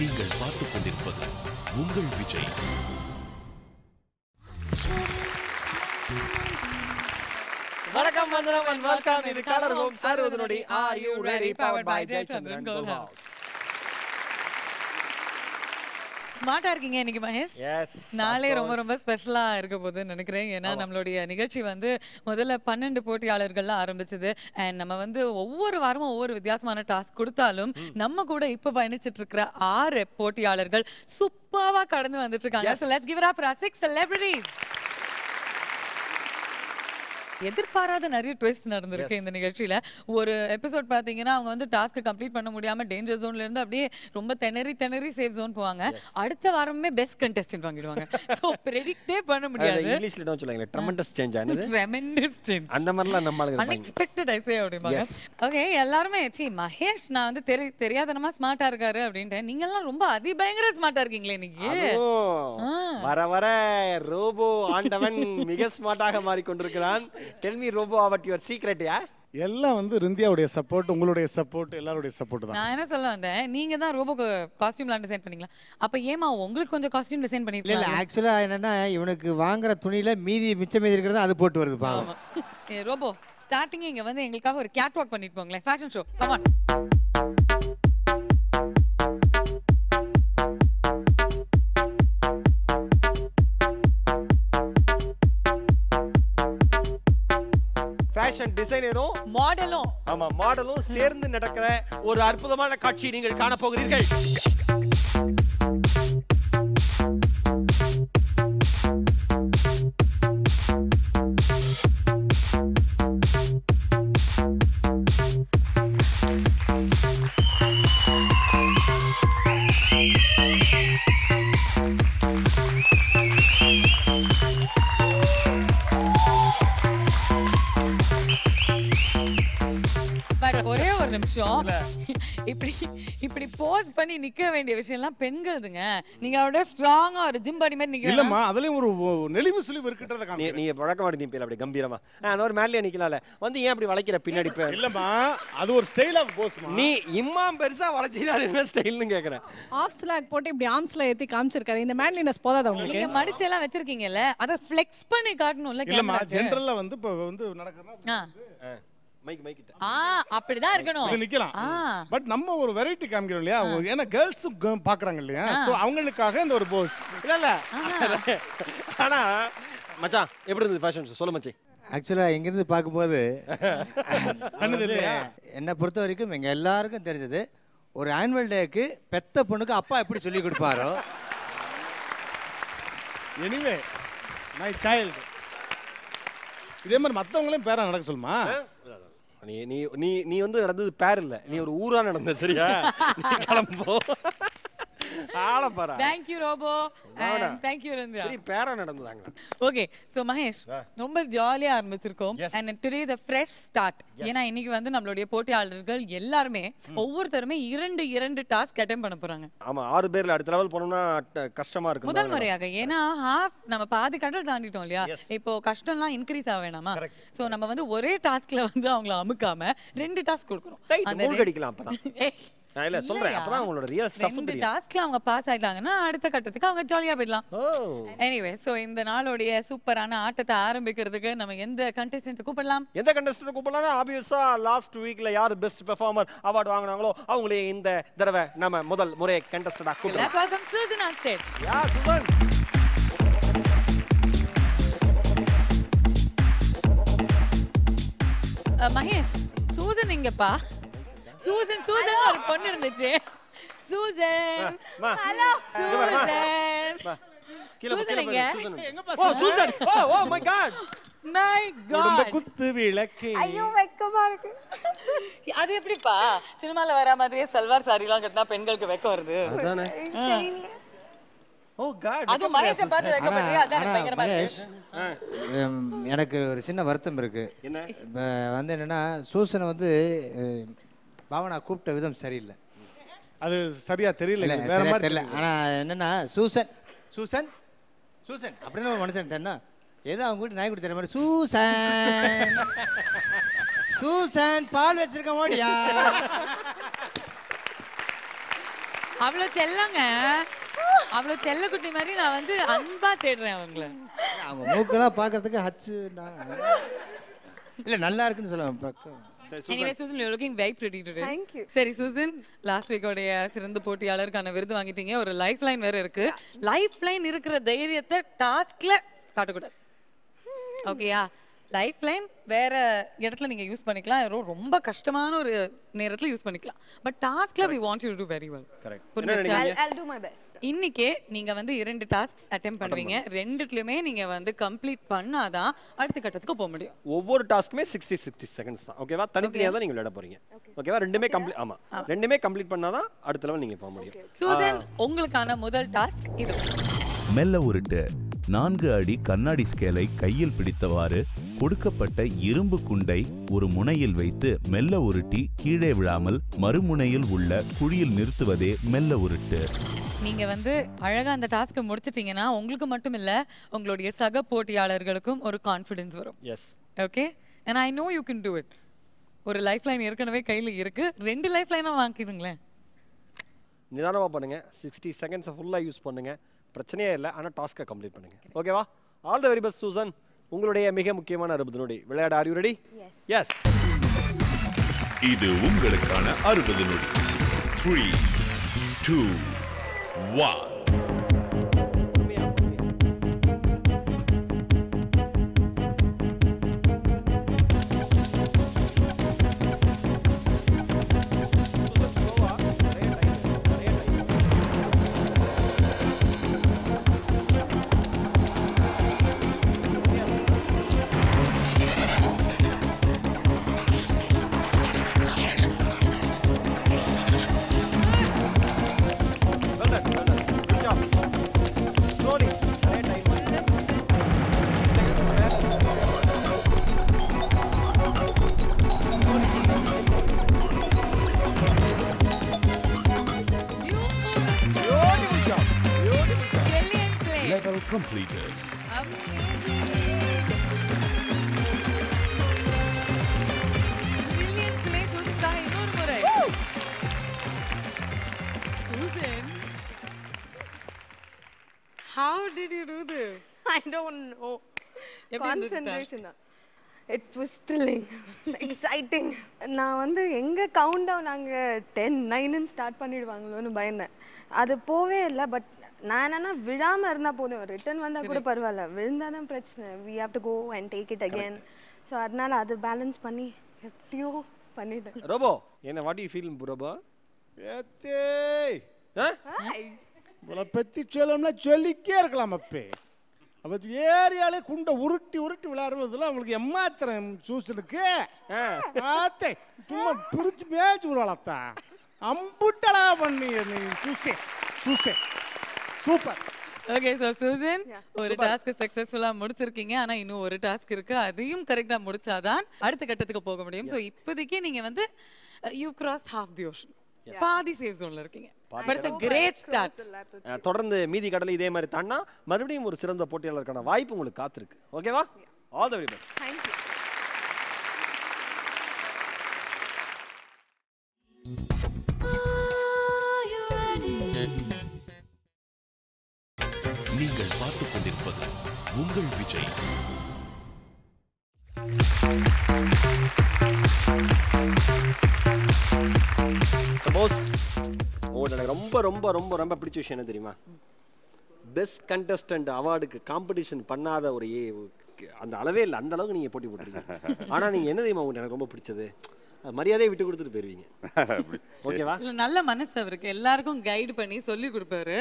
நீங்கள் பார்த்துக் கொண்டிருப்பது உங்கள் விஜய். வணக்கம் வந்தனம் and welcome. இது கலர் ஹோம் சார்வதனோடி Are You Ready? Powered by Jayachandran Gold House. ஸ்மார்ட்டா இருக்கீங்க இன்னைக்கு மகேஷ். நாளே ரொம்ப ரொம்ப ஸ்பெஷலா இருக்க போகுதுன்னு நினைக்கிறேன். ஏன்னா நம்மளுடைய நிகழ்ச்சி வந்து முதல்ல 12 போட்டியாளர்கள்லாம் ஆரம்பிச்சது. அண்ட் நம்ம வந்து ஒவ்வொரு வாரமும் ஒவ்வொரு வித்தியாசமான டாஸ்க் கொடுத்தாலும் நம்ம கூட இப்ப பயணிச்சிட்டு இருக்கிற 6 போட்டியாளர்கள் சூப்பரா கடந்து வந்துட்டு இருக்காங்க. So let's give it up for our 6 celebrities. எதிர்பாராத நிறைய ட்விஸ்ட் நடந்திருக்கு இந்த நிகழ்ச்சியில. ஒரு எபிசோட் பாத்தீங்கன்னா அவங்க வந்து டாஸ்க் கம்ப்ளீட் பண்ண முடியாம டேஞ்சர் ஜோன்ல இருந்து அப்படியே ரொம்ப திணறி சேஃப் ஜோன் போவாங்க. அடுத்த வாரமே பெஸ்ட் கண்டெஸ்டன்ட் வாங்கிடுவாங்க. சோ பிரெடிக்டே பண்ண முடியாது. இங்கிலீஷ்ல என்ன சொல்லுவாங்க? ட்ரெமெண்டஸ் சேஞ்ச் ஆனது. Tremendous change. அந்த மாதிரிலாம் நம்மளுக்கு இருப்பாங்க. அன்எக்ஸ்பெக்டட் ஐ சே அப்படிங்க. ஓகே எல்லாரும் மகேஷ் நான் வந்து தெரியாதனமா ஸ்மார்ட்டா இருக்காரு அப்படின்ட்டு நீங்க எல்லாம் ரொம்ப அதிபயங்கர ஸ்மார்ட்டா இருக்கீங்களே இன்னைக்கு. வர வர ரோபோ ஆண்டவன் மிக ஸ்மார்ட்டாக மாறிக்கொண்டிருக்கிறான். Tell me Robo about your secret. எல்லாம் வந்து ரிந்தியாவுடைய சப்போர்ட், உங்களுடைய சப்போர்ட், எல்லாருடைய சப்போர்ட் தான். நான் என்ன சொல்ல வந்தேன், நீங்க தான் ரோபோக்கு காஸ்டியூம்லாம் டிசைன் பண்ணீங்களா? அப்ப ஏமா உங்களுக்கு கொஞ்சம் காஸ்டியூம் டிசைன் பண்ணிருக்கீங்க? இல்ல ஆக்சுவலா என்னன்னா இவனுக்கு வாங்குற துணியில மிச்சம் இருக்கிறது அது போட்டு வருது பாவம். ரோபோ ஸ்டார்டிங் இங்க வந்து எங்களுக்காக ஒரு கேட் வாக் பண்ணிட்டு போங்களேன். Fashion show. Come on. ஃபேஷன் டிசைனரும் மாடலும் சேர்ந்து நடக்கிற ஒரு அற்புதமான காட்சி நீங்கள் காண போகிறீர்கள். ஒரே ஒரு நிமிஷம், இப்படி போஸ் பண்ணி நிக்க வேண்டிய விஷயம் எல்லாம் பெண்களுதுங்க. நீங்க அப்படியே ஸ்ட்ராங்கா ஒரு ஜிம் பாடி மாதிரி நிக்க. இல்லம்மா அதுலயும் ஒரு நெளிவு சுழிவு இருக்குன்றத காமிங்க. நீ பழக்கமா இருந்தீங்க அப்படி கம்பீரமா அந்த ஒரு மேலே நிக்கலாம்ல வந்து ஏன் அப்படி வளைக்கிற பின்னாடி? இல்லம்மா அது ஒரு ஸ்டைல் ஆஃப் போஸ்மா. நீ இம்மாம் பெருசா வளைச்சினா என்ன ஸ்டைல்னு கேக்குறேன். ஆஃப் ஸ்லாக் போட்டு இப்படி ஆர்ம்ஸ்ல ஏத்தி காமிச்சிருக்காரு. இந்த மேன்லினஸ் போதாதா உங்களுக்கு? நீங்க மடிச்சு எல்லாம் வச்சிருக்கீங்கல்ல, அத ஃப்ளெக்ஸ் பண்ணி காட்டணும்ல. இல்லம்மா ஜெனரலா வந்து இப்ப வந்து நடக்குறனா மைக் அப்படிதான் இருக்கணும். இது நிக்கலாம். பட் நம்ம ஒரு வெரைட்டி காமிக்கிறோம் இல்லையா? ஏன்னா கேர்ள்ஸ் பாக்குறாங்க இல்லையா? சோ அவங்களுக்காக இந்த ஒரு போஸ். இல்ல ஆனா மச்சான் எப்படி இருந்தது ஃபேஷன் ஷோ? சொல்ல மச்சி. ஆக்சுவலா இங்க இருந்து பாக்கும்போது என்ன பொறுத்த வரைக்கும் எங்க எல்லாருக்கும் தெரிஞ்சது ஒரு ஆனுவல் டேக்கு பெத்த பொண்ணுக்கு அப்பா எப்படி சொல்லி கொடுப்பாரோ. எனிவே மை சைல்ட் இதே மாதிரி மத்தவங்களையும் பேரா நடக்க சொல்லுமா? நீ நீ நீ நீ வந்து நடந்தது பேர் இல்ல, நீ ஒரு ஊரா நடந்த. சரியா? கிளம்போ ஆளப்பாரா. Thank you Robo and thank you ரந்தியா. சரி பேரா நடந்துதாங்க. ஓகே சோ மகேஷ் ரொம்ப ஜாலியா ஆரம்பிச்சிருக்கோம். and today is a fresh start. ஏன்னா இன்னைக்கு வந்து நம்மளுடைய போட்டியாளர்கள் எல்லாரும் ஒவ்வொருத்தருமே 2 டாஸ்க் அட்டெம்ப்ட் பண்ண போறாங்க. ஆமா 6 பேர்ல அடுத்த லெவல் போறோம்னா கஷ்டமா இருக்கு முதல் முறையாக. ஏன்னா half நம்ம பாதி கடல் தாண்டிட்டோம் இல்லையா? இப்போ கஷ்டம்லாம் இன்கிரீஸ் ஆக வேணாமா? சோ நம்ம வந்து ஒரே டாஸ்க்ல வந்து அவங்கள அமுக்காம 2 டாஸ்க் கொடுக்கறோம். அந்த மூணு அடிக்கலாம் அப்பதான். நான் இல்ல சொல்றேன் அப்பதான் உங்களோட ரியல் ஸ்டஃப் தெரியும். 2 டாஸ்க்ல அவங்க பாஸ் ஆயிட்டாங்கன்னா அடுத்த கட்டத்துக்கு அவங்க ஜாலியா போய்டலாம். எனிவே சோ இந்த நாளோட சூப்பரான ஆட்டத்தை ஆரம்பிக்கிறதுக்கு நம்ம எந்த கண்டெஸ்டன்ட் கூப்பிடலாம்? எந்த கண்டெஸ்டன்ட் கூப்பிடலாம்? ஆப்வியஸா லாஸ்ட் வீக்ல யார் பெஸ்ட் பெர்ஃபார்மர் அவார்ட் வாங்குனாங்களோ அவங்களே இந்த தடவை நம்ம முதல் முறை கண்டெஸ்டன்டா கூப்பிடலாம். Let's welcome Susan on stage. Yeah Suman. Mahesh Susan இங்கப்பா. சூசன் ஒரு பொண்ணு இருந்துச்சு. Susan hello Susan. சூசன் எங்க? Oh Susan. Oh my God. My God. குத்து விளக்கு. ஐயோ வெக்கமா இருக்கு. அது எப்படிப்பா சினிமால வர மாதிரியே சல்வார் சாரிலாம் கட்டினா பெண்களுக்கு வெக்கம் வருது? அதானே. ஓ காட். அது மகேஷை பார்த்து வெக்கப்படுறியா? அதான் பயங்கரமா இருக்கு. எனக்கு ஒரு சின்ன வருத்தம் இருக்கு. என்ன? வந்து என்னன்னா சூசனை வந்து பாவனா கூப்பிட்ட விதம் சரியில்லை. அது சரியா தெரியல. வேற மாதிரி தெரியல. ஆனா என்னன்னா சூசன் அப்படின்னு ஒரு மனுஷன் தெரினா ஏதோ அவங்க வீட்டு நாய் குடி தர மாதிரி சூசன் பால் வச்சிருக்க மாட்டியா அவ்வளோ செல்லங்க, அவ்வளோ செல்ல குட்டி மாதிரி நான் வந்து அன்பா தேடுறேன் அவங்கள. அவங்க மூக்கெல்லாம் பார்க்கறதுக்கு ஹச்சு இல்ல நல்லா இருக்குன்னு சொல்லுவாங்க. Anyway, Susan, you're looking very pretty today. Thank you. சரி Susan, லாஸ்ட் வீக்கோடைய சிறந்த போட்டியாளருக்கான விருது வாங்கிட்டீங்க. ஒரு லைஃப் லைன் வேற இருக்கு. லைஃப் லைன் இருக்கிற தைரியத்தை டாஸ்க்ல காட்டக்கூடாது. ஓகேயா? லைஃப் லைன் வேற இடத்துல நீங்க யூஸ் பண்ணிக்கலாம், ரொம்ப கஷ்டமான ஒரு நேரத்துல யூஸ் பண்ணிக்கலாம். பட் டாஸ்க்ல we want you to do very well. Correct. புரியுதா? I'll do my best. இன்னைக்கே நீங்க வந்து 2 டாஸ்க்ஸ் அட்டெம்ப்ட் பண்ணுவீங்க. ரெண்டுத்துலயுமே நீங்க வந்து கம்ப்ளீட் பண்ணாதான் அடுத்த கட்டத்துக்கு போக முடியும். ஒவ்வொரு டாஸ்க்குமே 60 செகண்ட்ஸ் தான். ஓகேவா? தனித்தனியா தான் நீங்க விளையாட போறீங்க. ஓகேவா? ரெண்டுமே கம்ப்ளீட். ஆமா, ரெண்டுமே கம்ப்ளீட் பண்ணாதான் அடுத்த லெவல் நீங்க போக முடியும். சூசன், உங்களுக்கான முதல் டாஸ்க் இது. மெல்ல உருட்டு. 4 அடி கண்ணாடி ஸ்கேலை கையில் பிடித்தவாறு கொடுக்கப்பட்ட இரும்பு குண்டை ஒரு முனையில் வைத்து மெல்ல உருட்டி கீழே விழாமல் மறுமுனையில் உள்ள குழியில் நிறுத்துவதே மெல்ல உருட்டு. நீங்க வந்து அழகா அந்த டாஸ்க்கை முடிச்சிட்டீங்கன்னா உங்களுக்கு மட்டும் இல்ல, உங்களுடைய சக போட்டியாளர்களுக்கும் ஒரு கான்ஃபிடன்ஸ் வரும். Yes. Okay, and I know you can do it. ஒரு லைஃப் லைன் ஏற்கனவே கையில இருக்கு, 2 லைஃப் லைனா வாங்கிடுங்களேன். நிதானமா பண்ணுங்க. 60 செகண்ட்ஸ் ஃபுல்லா யூஸ் பண்ணுங்க. பிரச்சனையே இல்லை, ஆனால் டாஸ்க்கை கம்ப்ளீட் பண்ணுங்க. ஓகேவா? All the very best Susan. உங்களுடைய மிக முக்கியமான 60 நொடி விளையாட. Are you ready? எஸ். இது உங்களுக்கான 60 நொடி. 3, 2, 1. Completed. Brilliant play, Susan. தான் இன்னொரு முறை. Susan, how did you do this? I don't know. எப்படி இருந்துச்சு Concentration. It was thrilling, exciting. நான் வந்து எங்க கவுண்ட் டவுன் நாங்க 10, 9ன்னு ஸ்டார்ட் பண்ணிடுவாங்களோன்னு பயந்தேன். அது போவே இல்லை. பட் நான் என்னன்னா விழாம இருந்தா போதும், ரிட்டர்ன் வந்தா கூட பரவாயில்ல, விழுந்தாதான் பிரச்சனை. we have to go and take it again. So அதனால அது பேலன்ஸ் பண்ணி எப்படியோ பண்ணிட்டேன். ரோபோ, என்ன வாட் யூ ஃபீல் ரோபோ? இவ்வளோ பற்றி சொல்லணும்னா சொல்லிக்கே இருக்கலாம். அப்பே அப்போ ஏரியாலே குண்டை உருட்டி உருட்டி விளையாடுறதுல அவங்களுக்கு எம்மாத்திரம் சூசனுக்கு பார்த்தே சும்மா பிரிச்சு மேய்ச்சி விடுவாளத்தா அம்புட்டலா பண்ணி நீ சூசே சூசே சூப்பர். ஓகே, சோ சூசன், ஒரு டாஸ்க் சக்சஸ்ஃபுல்லா முடிச்சிருக்கீங்க. ஆனா இன்னும் ஒரு டாஸ்க் இருக்கு, அதையும் கரெக்டா முடிச்சாதான் அடுத்த கட்டத்துக்கு போக முடியும். சோ இப்போதைக்கு நீங்க வந்து you cross half the ocean, பாதி சேஃப் ஜோன்ல இருக்கீங்க. But it's a great start. தொடர்ந்து மீதி கடலை இதே மாதிரி தாண்டா மறுபடியும் ஒரு சிறந்த போட்டியாளருக்கான வாய்ப்பு உங்களுக்கு காத்திருக்கு. ஓகேவா? All the very best. Thank you. நீங்கள் பார்த்துக் கொண்டிருப்பது உங்கள் விஜய். சப்போஸ் உங்களுக்கு எனக்கு ரொம்ப ரொம்ப ரொம்ப ரொம்ப பிடிச்ச விஷயம் என்ன தெரியுமா? பெஸ்ட் கண்டஸ்டன்ட் அவார்டுக்கு காம்படிஷன் பண்ணாத ஒரு அந்த அளவே இல்லை, அந்த அளவுக்கு நீங்கள் போட்டி போட்டுருக்கீங்க. ஆனால் நீங்கள் என்ன தெரியுமா உங்களுக்கு எனக்கு ரொம்ப பிடிச்சது? மரியாதையை விட்டு கொடுத்துட்டு போயிருவீங்க. ஓகேவா? நல்ல மனசு அவருக்கு, எல்லாருக்கும் கைடு பண்ணி சொல்லி கொடுப்பாரு.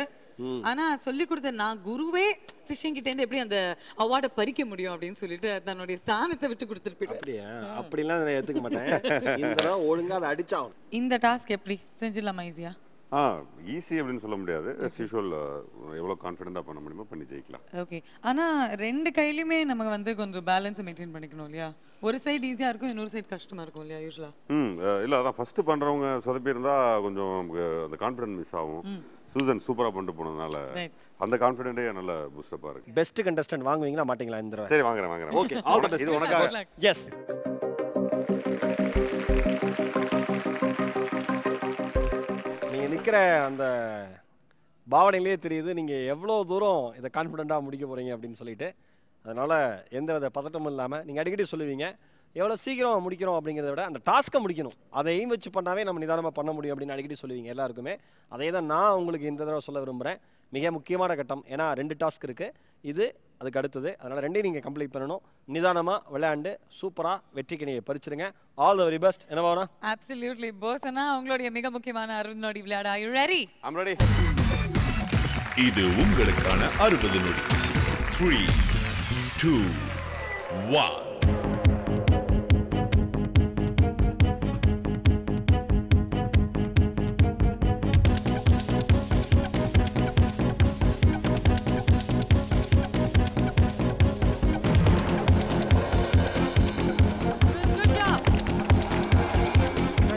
ஆனா சொல்லி கொடுத்த நான் குருவே சிஷ்யன் கிட்ட இருந்து எப்படி அந்த அவார்டை பறிக்க முடியும் அப்படின்னு சொல்லிட்டு தன்னுடைய ஸ்தானத்தை விட்டு கொடுத்துட்டு போயிட்டு. அப்படியே அப்படிலாம் நான் ஏத்துக்க மாட்டேன். இந்த தடவை ஒழுங்கா அதை அடிச்சாகும். இந்த டாஸ்க் எப்படி செஞ்சிடலாமா ஈஸியா? ஈஸி அப்படின்னு சொல்ல முடியாது. as usual எவ்வளோ கான்ஃபிடென்ட்டாக பண்ண முடியுமோ பண்ணி ஜெயிக்கலாம். ஓகே, ஆனா 2 கையிலுமே நம்ம வந்து கொஞ்சம் பேலன்ஸ் மெயின்டைன் பண்ணிக்கணும் இல்லையா? ஒரு சைடு ஈஸியா இருக்கும், இன்னொரு சைடு கஷ்டமா இருக்கும் இல்லையா யூசுவலா? இல்லை அதான் ஃபர்ஸ்ட் பண்ணுறவங்க சொதப்பி இருந்தால் கொஞ்சம் அந்த கான்ஃபிடென்ட் மிஸ் ஆகும். சூசன் சூப்பராக பண்ணிட்டு போனதுனால அந்த கான்ஃபிடென்ட்டே நல்ல பூஸ்டப்பாக இருக்கு. பெஸ்ட் கண்டஸ்டன்ட் வாங்குவீங்களா மாட்டீங்களா இந்த தடவை? சரி வாங்குறேன். Okay, all the best. இது உனக்காக. எஸ். நீங்க நிக்க இருக்கிற அந்த பாவனையிலே தெரியுது நீங்கள் எவ்வளோ தூரம் இதை கான்ஃபிடென்ட்டாக முடிக்க போகிறீங்க அப்படின்னு சொல்லிட்டு. அதனால் எந்த வித பதட்டமும் இல்லாமல் நீங்கள் அடிக்கடி சொல்லுவீங்க எவ்வளோ சீக்கிரம் முடிக்கிறோம் அப்படிங்கிறத விட அந்த டாஸ்க்கை முடிக்கணும், அதை எய்ம் வச்சு பண்ணாவே நம்ம நிதானமாக பண்ண முடியும் அப்படின்னு அடிக்கடி சொல்லுவீங்க எல்லாருக்குமே. அதே தான் நான் உங்களுக்கு இந்த தடவை சொல்ல விரும்புகிறேன். மிக முக்கியமான கட்டம், ஏன்னா 2 டாஸ்க் இருக்குது, இது அதுக்கு அடுத்தது. அதனால் 2 நீங்கள் கம்ப்ளீட் பண்ணணும். நிதானமாக விளையாண்டு சூப்பராக வெற்றிக்கு நீங்கள் பறிச்சிருங்க. All the very best. என்ன பாவனா? அப்சல்யூட்லி போசனா, உங்களுடைய மிக முக்கியமான 60 நொடி விளையாட. Are you ready? I'm ready. இது உங்களுக்கான 60 நொடி. 3, 2, 1. Good job.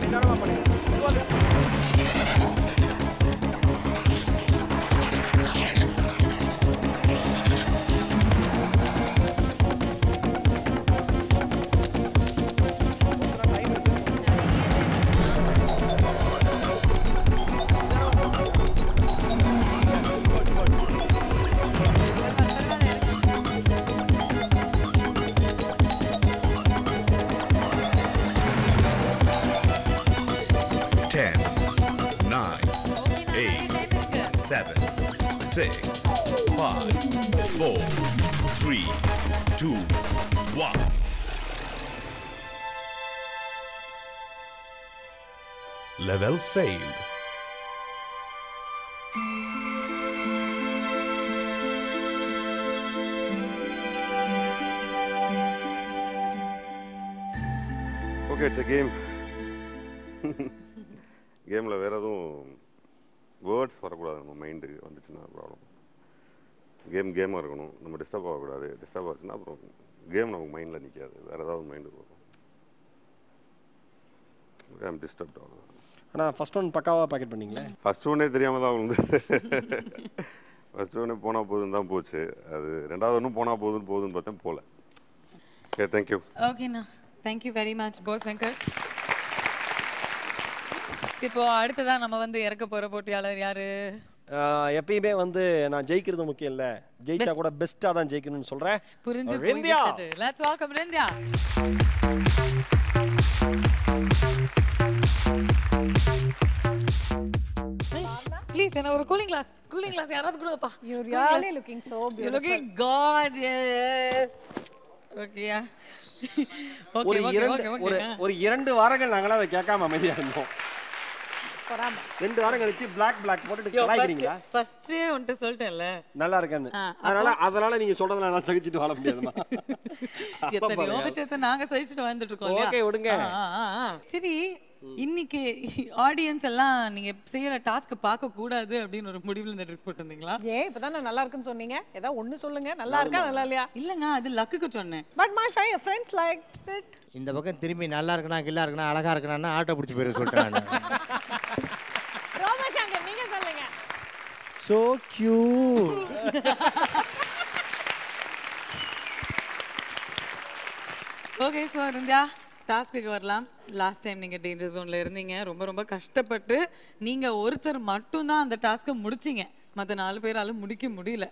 நிதானமாக பண்ணுங்க. 10, 9, 8, 7, 6, 5, 4, 3, 2, 1. Level failed. Okay, it's a game. கேமில் வேறு எதுவும் வேர்ட்ஸ் வரக்கூடாது. நம்ம மைண்டுக்கு வந்துச்சுன்னா ப்ராப்ளம். கேமாக இருக்கணும். நம்ம டிஸ்டர்ப் ஆகக்கூடாது. டிஸ்டர்ப் ஆச்சுன்னா அப்புறம் கேம் நமக்கு மைண்டில் நிற்காது. வேறு ஏதாவது மைண்டுக்கு வரும். கேம் டிஸ்டர்ப் ஆகுது. ஆனால் ஃபர்ஸ்ட் ஒன் பக்காவாக பேக்கெட் பண்ணீங்களே. ஃபஸ்ட் ஒன்னே தெரியாமல் தான் வந்து ஃபஸ்ட் ஒன்னே போனால் போதுன்னு தான் போச்சு. அது 2வது ஒன்றும் போனால் போதுன்னு பார்த்தேன், போகல. Okay, thank you. ஓகேண்ணா, thank you very much Bose Venkat. இப்போ அடுத்ததான் நம்ம வந்து இறக்க போற போட்டியாளர் யாரு? எப்பயுமே வந்து நான் ஜெயிக்கிறது முக்கியம் இல்ல, ஜெயிச்சா கூட பெஸ்டா தான் ஜெயிக்கணும்னு சொல்றேன். புரிஞ்சு Rindhiya. Let's welcome Rindhiya. Please என்ன ஒரு கூலிங் கிளாஸ் யாராவது கொடுப்பா. You really looking so beautiful. You're looking gorgeous. ஓகேயா? ஓகே ஒரு 2 வாரங்கள் நாங்களா அதை கேட்காம அமைதியா இருந்தோம். 2 வாரம் கழிச்சு black போட்டுட்டு கலாய்க்கிறீங்களா? ஃபர்ஸ்ட் உன்கிட்ட சொல்லிட்டேன்ல நல்லா இருக்கேன்னு. அதனால நீங்க சொல்றதல நான் சகிச்சிட்டு வாழ முடியாதுமா. எத்தனையோ விஷயத்தை நாங்க சகிச்சிட்டு வந்துட்டு இருக்கோம். ஓகே விடுங்க. சரி, இன்னைக்கு ஆடியன்ஸ் எல்லாம் நீங்க செய்யற டாஸ்க் பார்க்க கூடாது அப்படின்னு ஒரு முடிவுல இந்த ட்ரெஸ் போட்டு வந்தீங்களா? ஏன் இப்பதான் நான் நல்லா இருக்குன்னு சொன்னீங்க, ஏதாவது ஒண்ணு சொல்லுங்க. நல்லா இருக்கா நல்லா இல்லையா? இல்லங்க, அது லக்குக்கு சொன்னேன். But my friends like it. இந்த பக்கம் திரும்பி நல்லா இருக்கனா கில்லா இருக்கனா அழகா இருக்கனா ஆட்டோ பிடிச்சி போயிரு சொல்லிட்டேன் நான். ரோமசங்கர் நீங்க சொல்லுங்க. So cute. Okay, so ரிந்தியா task வரலாம். லாஸ்ட் டைம் நீங்க டேஞ்சர் ஜோன்ல இருந்தீங்க. ரொம்ப கஷ்டப்பட்டு நீங்க ஒருத்தர் மட்டும் தான் அந்த டாஸ்க்கை முடிச்சீங்க. மற்ற 4 பேரால முடிக்க முடியல.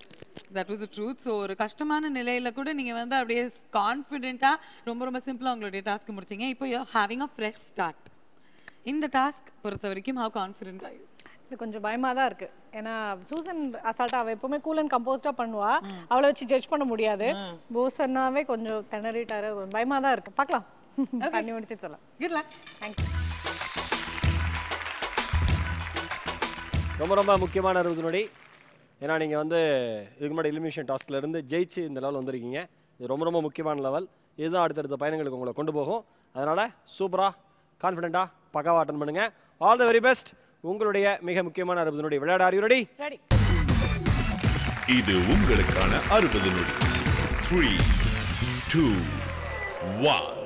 That was the truth. So ஒரு கஷ்டமான நிலையில கூட நீங்க வந்து அப்படியே கான்ஃபிடென்ட்டா ரொம்ப சிம்பிளா உங்களுடைய டாஸ்க் முடிச்சீங்க. இப்போ you having a fresh start. இந்த டாஸ்க் பொறுத்த வரைக்கும் ஹவ் கான்ஃபிடென்ட் ஆர் யூ? இது கொஞ்சம் பயமா தான் இருக்கு. ஏன்னா சூசன் அசால்ட்டா அவ எப்பவுமே கூல் அண்ட் கம்போஸ்டா பண்ணுவா. அவளை வச்சு ஜட்ஜ் பண்ண முடியாது. போசன்னாவே கொஞ்சம் திணறிட்டாரு. பயமா தான் இருக்கு. பார்க்கலாம். பண்ணி முடிச்சு சொல்லலாம். Good luck. தேங்க்யூ. ரொம்ப முக்கியமான 60 நொடி. ஏன்னா நீங்கள் வந்து இதுக்கு முன்னாடி எலிமினேஷன் டாஸ்கில் இருந்து ஜெயிச்சு இந்த லெவல் வந்திருக்கீங்க. இது ரொம்ப முக்கியமான லெவல். இதுதான் அடுத்தடுத்த பயணங்களுக்கு உங்களை கொண்டு போகும். அதனால் சூப்பராக கான்ஃபிடென்ட்டாக பக்காவாக அட்டன் பண்ணுங்க. All the very best. உங்களுடைய மிக முக்கியமான 60 நொடி விளையாட. Are you ready? ரெடி. இது உங்களுக்கான 60 நொடி. 3, 2, 1.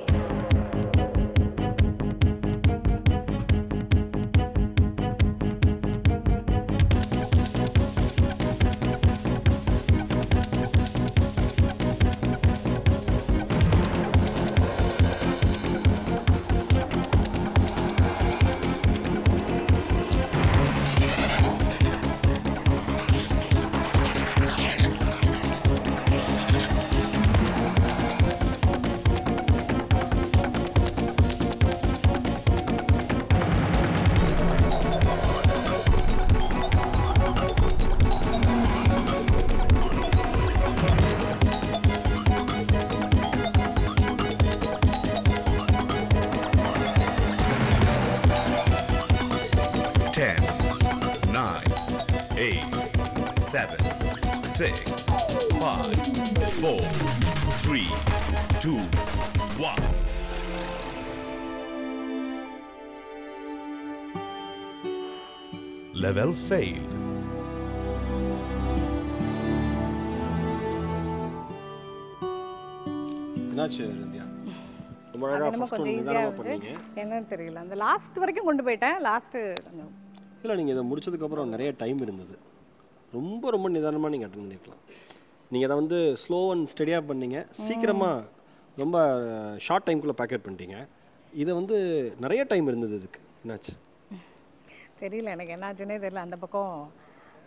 8, 7, 6, 5, 4, 3, 2, 1. Level failed. என்னாச்சு இந்தியா? ரொம்ப அழகா நம்ம ஃபர்ஸ்ட் கொஞ்சம் ஒன் ஈஸியாக நிதானமா இருந்துச்சு பண்ணீங்க. என்னன்னு தெரியல அந்த லாஸ்ட் வரைக்கும் கொண்டு போயிட்டேன் லாஸ்ட்டு கொஞ்சம் இல்லை நீங்கள் இதை முடிச்சதுக்கப்புறம் நிறைய டைம் இருந்தது. ரொம்ப ரொம்ப நிதானமாக நீங்கள் அட்டன் பண்ணியிருக்கலாம். நீங்கள் அதை வந்து ஸ்லோ அண்ட் ஸ்டெடியாக பண்ணீங்க. சீக்கிரமாக ரொம்ப ஷார்ட் டைம்குள்ளே பேக்கெட் பண்ணிட்டீங்க. இதை வந்து நிறைய டைம் இருந்தது இதுக்கு. என்னாச்சு? தெரியல எனக்கு என்னாச்சுன்னே தெரியல. அந்த பக்கம்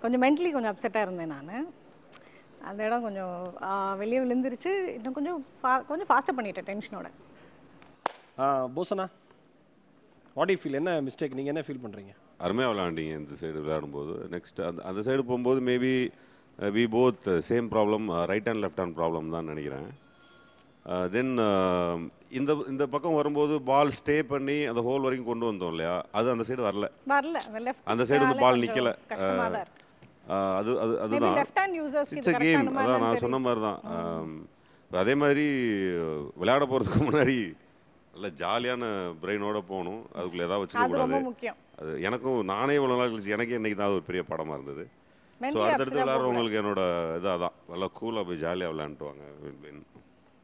கொஞ்சம் மென்டலி கொஞ்சம் அப்செட்டாக இருந்தேன் நான். அந்த இடம் கொஞ்சம் வெளியே விழுந்துருச்சு. இன்னும் கொஞ்சம் கொஞ்சம் ஃபாஸ்ட்டாக பண்ணிட்டேன் டென்ஷனோட. போசனா வாட் யூ ஃபீல்? என்ன மிஸ்டேக்? நீங்கள் என்ன ஃபீல் பண்ணுறீங்க? அருமையாக விளையாண்டிங்க இந்த சைடு விளையாடும்போது. நெக்ஸ்ட் அந்த சைடு போகும்போது maybe we both same problem, right hand left hand problem தான் நினைக்கிறேன். தென் இந்த பக்கம் வரும்போது பால் ஸ்டே பண்ணி அந்த ஹோல் வரைக்கும் கொண்டு வந்தோம் இல்லையா, அது அந்த சைடு வரல. அந்த சைடு வந்து பால் நிற்கலை. அதுதான் இட்ஸ் அ கேம். அதான் நான் சொன்ன மாதிரி தான். அதே மாதிரி விளையாட போகிறதுக்கு முன்னாடி நல்ல ஜாலியான பிரெயினோட போகணும். அதுக்குள்ளே ஏதாவது வச்சுக்கூடாது. அது எனக்கும் நானே இவ்வளோ நாள் கழிச்சு எனக்கே இன்றைக்கி தான் ஒரு பெரிய படமாக இருந்தது. ஸோ அடுத்தடுத்து விளையாடுறவங்களுக்கு என்னோட இதாக தான் நல்லா கூலாக போய் ஜாலியாக விளையாண்டுவாங்க.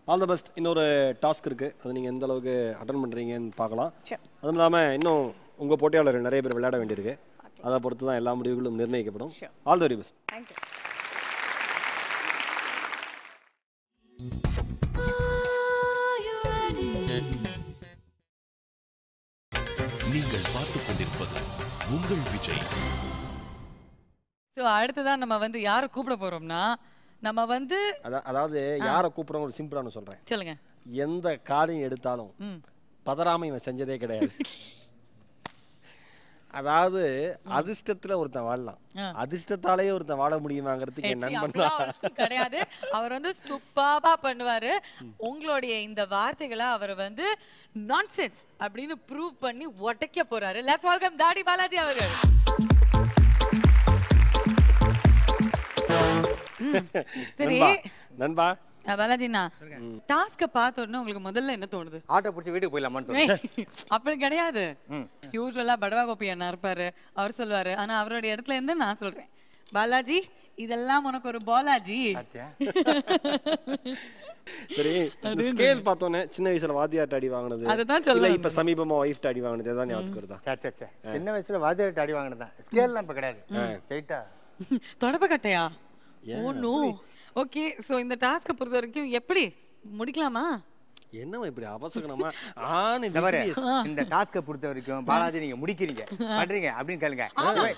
All the best. இன்னொரு டாஸ்க் இருக்குது, அது நீங்கள் எந்த அளவுக்கு அட்டன் பண்ணுறீங்கன்னு பார்க்கலாம். அதுவும் இல்லாமல் இன்னும் உங்கள் போட்டியாளர்கள் நிறைய பேர் விளையாட வேண்டியிருக்கு. அதை பொறுத்து தான் எல்லா முடிவுகளும் நிர்ணயிக்கப்படும். All the very best. Thank you. நீங்கள் பார்த்துக் கொண்டிருப்பது உங்கள் விஜய். ஸோ அடுத்ததான் நம்ம வந்து யாரை கூப்பிட போறோம்னா, நம்ம வந்து அதாவது யாரை கூப்பிடுறோம் ஒரு சிம்பிளான சொல்கிறேன். சொல்லுங்க. எந்த காரியம் எடுத்தாலும் பதறாம இவன் செஞ்சதே கிடையாது. அதாவது அதிர்ஷ்டத்துல ஒருத்தன் வாழலாம், அதிர்ஷ்டத்தாலேயே ஒருத்தன் வாழ முடியுமாங்கிறதுக்கு என் நண்பன் தான் கிடையாது. அவர் வந்து சூப்பரா பண்ணுவாரு. உங்களுடைய இந்த வார்த்தைகளை அவர் வந்து நான்சென்ஸ் அப்படின்னு ப்ரூவ் பண்ணி உடைக்க போறாரு. லெட்ஸ் வெல்கம் தாடி பாலாஜி அவர்கள். சரி நண்பா பாலாஜிண்ணா, டாஸ்க பார்த்த உடனே உங்களுக்கு முதல்ல என்ன தோணுது? ஆட்டோ பிடிச்சி வீட்டுக்கு போயிடலாமான்னு. அப்படி கிடையாது. யூஸ்வலா படவா கோப்பி அண்ணா இருப்பாரு, அவர் சொல்லுவாரு. ஆனா அவரோட இடத்துல இருந்து நான் சொல்றேன், பாலாஜி இதெல்லாம் உனக்கு ஒரு பாலாஜி. சரி, ஸ்கேல் பார்த்தோன்னே சின்ன வயசுல வாத்தியார்ட்ட அடி வாங்கினது, அதுதான் சொல்ல. இப்ப சமீபமா ஒய்ஃப்ட்ட அடி வாங்கினது ஏதாவது ஞாபகம் வருதா? சின்ன வயசுல வாத்தியார்ட்ட அடி வாங்கினது தான். ஸ்கேல்லாம் இப்ப கிடையாது, ஸ்ட்ரைட்டா தொடப்ப கட்டையா? Oh no. ஓகே, சோ இந்த டாஸ்க பொறுத்த வரைக்கும் எப்படி முடிக்கலாமா? என்னவா இப்படி அவசகனமா இந்த டாஸ்க பொறுத்த வரைக்கும் பாலாஜி நீங்க முடிக்கிறீங்க பண்றீங்க அப்படின்னு கேளுங்க.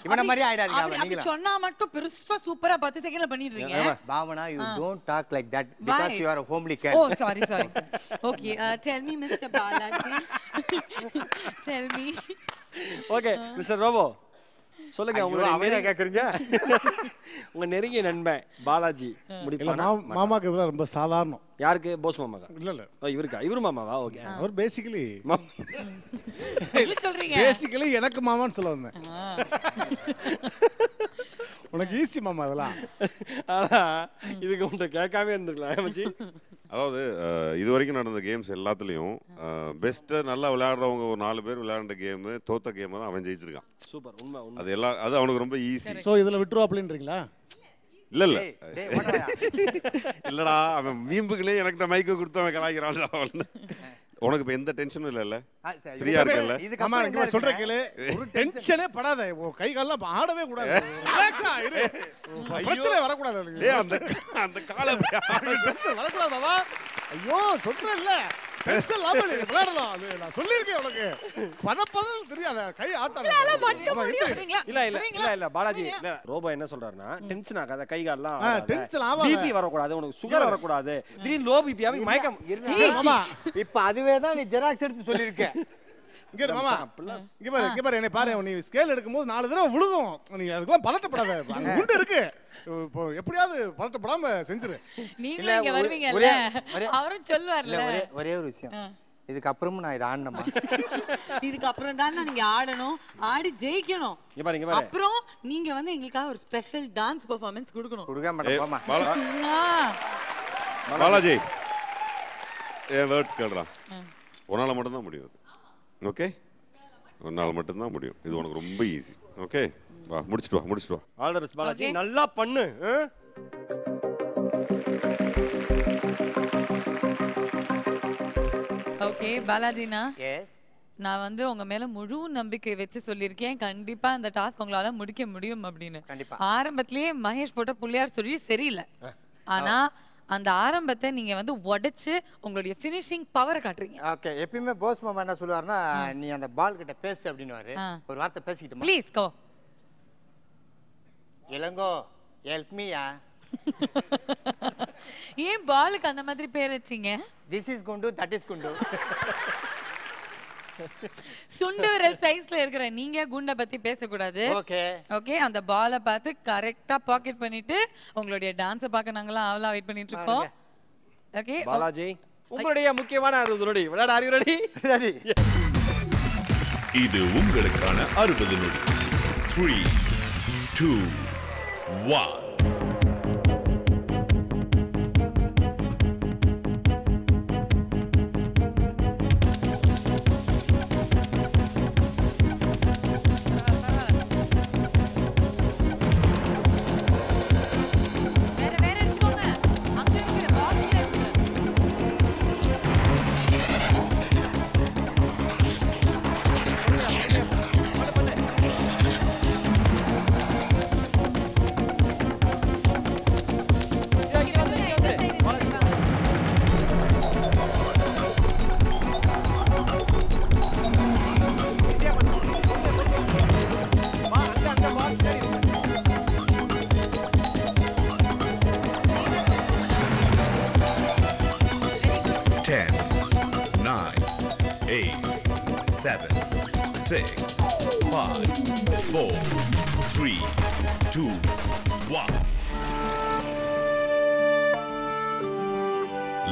இவன மாதிரி ஆயிடாதீங்க. அப்படி சொன்னா மட்டும் பெருசா சூப்பரா 10 செகண்ட்ல பண்ணிடுறீங்க. Bhavana, you don't talk like that because you are a homely cat. Oh sorry. Okay, tell me Mr. Balaji. Tell me. Okay, Mr. Robo, சொல்லுங்க. உங்களை கேக்குறீங்க. உங்க நெருங்கிய நண்பன் பாலாஜி முடிப்பானா? மாமாக்கு இதெல்லாம் ரொம்ப சாதாரணம். யாருக்கு? போஸ் மாமாக்கா? இல்ல இவருக்கா? இவரு மாமாவா? ஓகே. அவர் பேசிக்கலி சொல்றீங்க. பேசிக்கலி எனக்கு மாமான்னு சொல்ல வந்தேன். உனக்கு ஈஸி மாமா அதெல்லாம். ஆனா இதுக்கு உன்கிட்ட கேட்காம இருந்திருக்கலாம் மச்சி. அதாவது இது வரைக்கும் நடந்த கேம்ஸ் எல்லாத்துலேயும் பெஸ்ட்டாக நல்லா விளையாடுறவங்க ஒரு 4 பேர் விளையாண்ட கேமு, தோத்த கேமை தான் அவன் ஜெயிச்சிருக்கான். சூப்பர், உண்மை. அது எல்லாம் அது அவனுக்கு ரொம்ப ஈஸி. ஸோ இதில் விட்டுருவாப்லன்றீங்களா? இல்லை இல்லைடா, அவன் வீம்புகளே எனக்கு மைக்கு கொடுத்து அவன் கலாய்க்கிறான். அவன் உனக்கு இப்போ எந்த டென்ஷனும் இல்லைல்ல, ஃப்ரீயா இருக்கல. ஆமா, நீங்க சொல்ற கேளு, ஒரு டென்ஷனே படாத, கை கால்லாம் ஆடவே கூடாது, ரிலாக்ஸா இரு, பிரச்சனை வரக்கூடாது. டேய் அந்த காலை டென்ஷன் வரக்கூடாதவா? ஐயோ சொல்றேன்ல, டென்ஷன் லாப இல்ல, விளையாடலாம். அது நான் சொல்லிருக்கேன் உனக்கு. பதப்பதம் தெரியாத, கை ஆட்டாத. இல்ல பாலாஜி, இல்ல ரோபோ என்ன சொல்றாருன்னா, டென்ஷன் ஆகாத, கை கால்லாம் டென்ஷன் ஆகாத, பிபி வரக்கூடாது, உனக்கு சுகர் வரக்கூடாது, திடீர்னு லோ பிபி ஆகி மயக்கம். மாமா இப்ப அதுவே தான் நீ ஜெராக்ஸ் எடுத்து சொல்லிருக்க. இங்க மாமா, இங்க பாரு என்னை பாரு, நீ ஸ்கேல் எடுக்கும்போது 4 தடவை விழுகும். நீ அதுக்கெல்லாம் பதட்டப்படாத, அங்க குண்டு இருக்கு, இப்போ எப்படியாவது பதட்டப்படாம செஞ்சிரு. நீங்க இங்க வருவீங்கல்ல, அவரும் சொல்வார்ல. ஒரே ஒரு விஷயம், இதுக்கப்புறமும் நான் இதை ஆடணுமா? இதுக்கு அப்புறம் தான் நீங்க ஆடணும், ஆடி ஜெயிக்கணும். அப்புறம் நீங்க வந்து எங்களுக்காக ஒரு ஸ்பெஷல் டான்ஸ் பெர்ஃபார்மன்ஸ் கொடுக்கணும். கொடுக்க மாட்டேன் போமா. பாலாஜி என் வேர்ட்ஸ் கேளுடா. உன்னால மட்டும்தான் முடியும். ஓகே, உன்னால மட்டும்தான் முடியும். இது உனக்கு ரொம்ப ஈஸி. ஓகே, வா முடிச்சிட்டு வா. ஆல் தி பெஸ்ட் பாலாஜி, நல்லா பண்ணு. ஓகே பாலாஜினா, எஸ், நான் வந்து உங்க மேல முழு நம்பிக்கை வச்சு சொல்லியிருக்கேன், கண்டிப்பா இந்த டாஸ்க் உங்களால முடிக்க முடியும் அப்படின்னு. ஆரம்பத்திலேயே மகேஷ் போட்ட புள்ளியார் சொல்லி சரியில்லை, ஆனா அந்த ஆரம்பத்தை நீங்க வந்து உடைச்சு உங்களுடைய ஃபினிஷிங் பவரை காட்டுறீங்க. ஓகே, எப்பயுமே போஸ் மாமா என்ன சொல்லுவாருன்னா, நீ அந்த பால் கிட்ட பேசு அப்படின்னுவாரு. ஒரு வார்த்தை பேசிக்கிட்டு ப்ளீஸ் கோ. இளங்கோ ஹெல்ப் மீயா. ஏன் பாலுக்கு அந்த மாதிரி பேர் வச்சீங்க? திஸ் இஸ் குண்டு, தட் இஸ் குண்டு. சுண்டு விரல் சைஸ்ல இருக்கிற நீங்க குண்ட பத்தி பேசக்கூடாது. ஓகே ஓகே, அந்த பாலை பார்த்து கரெக்டா பாக்கெட் பண்ணிட்டு உங்களுடைய டான்ஸை பார்க்க நாங்களாம் அவளா வெயிட் பண்ணிட்டு இருக்கோம். ஓகே பாலாஜி, உங்களுடைய முக்கியமான 60 நொடி விளையாட. Are you ready? ரெடி. இது உங்களுக்கான 60 நொடி. 3 2 1.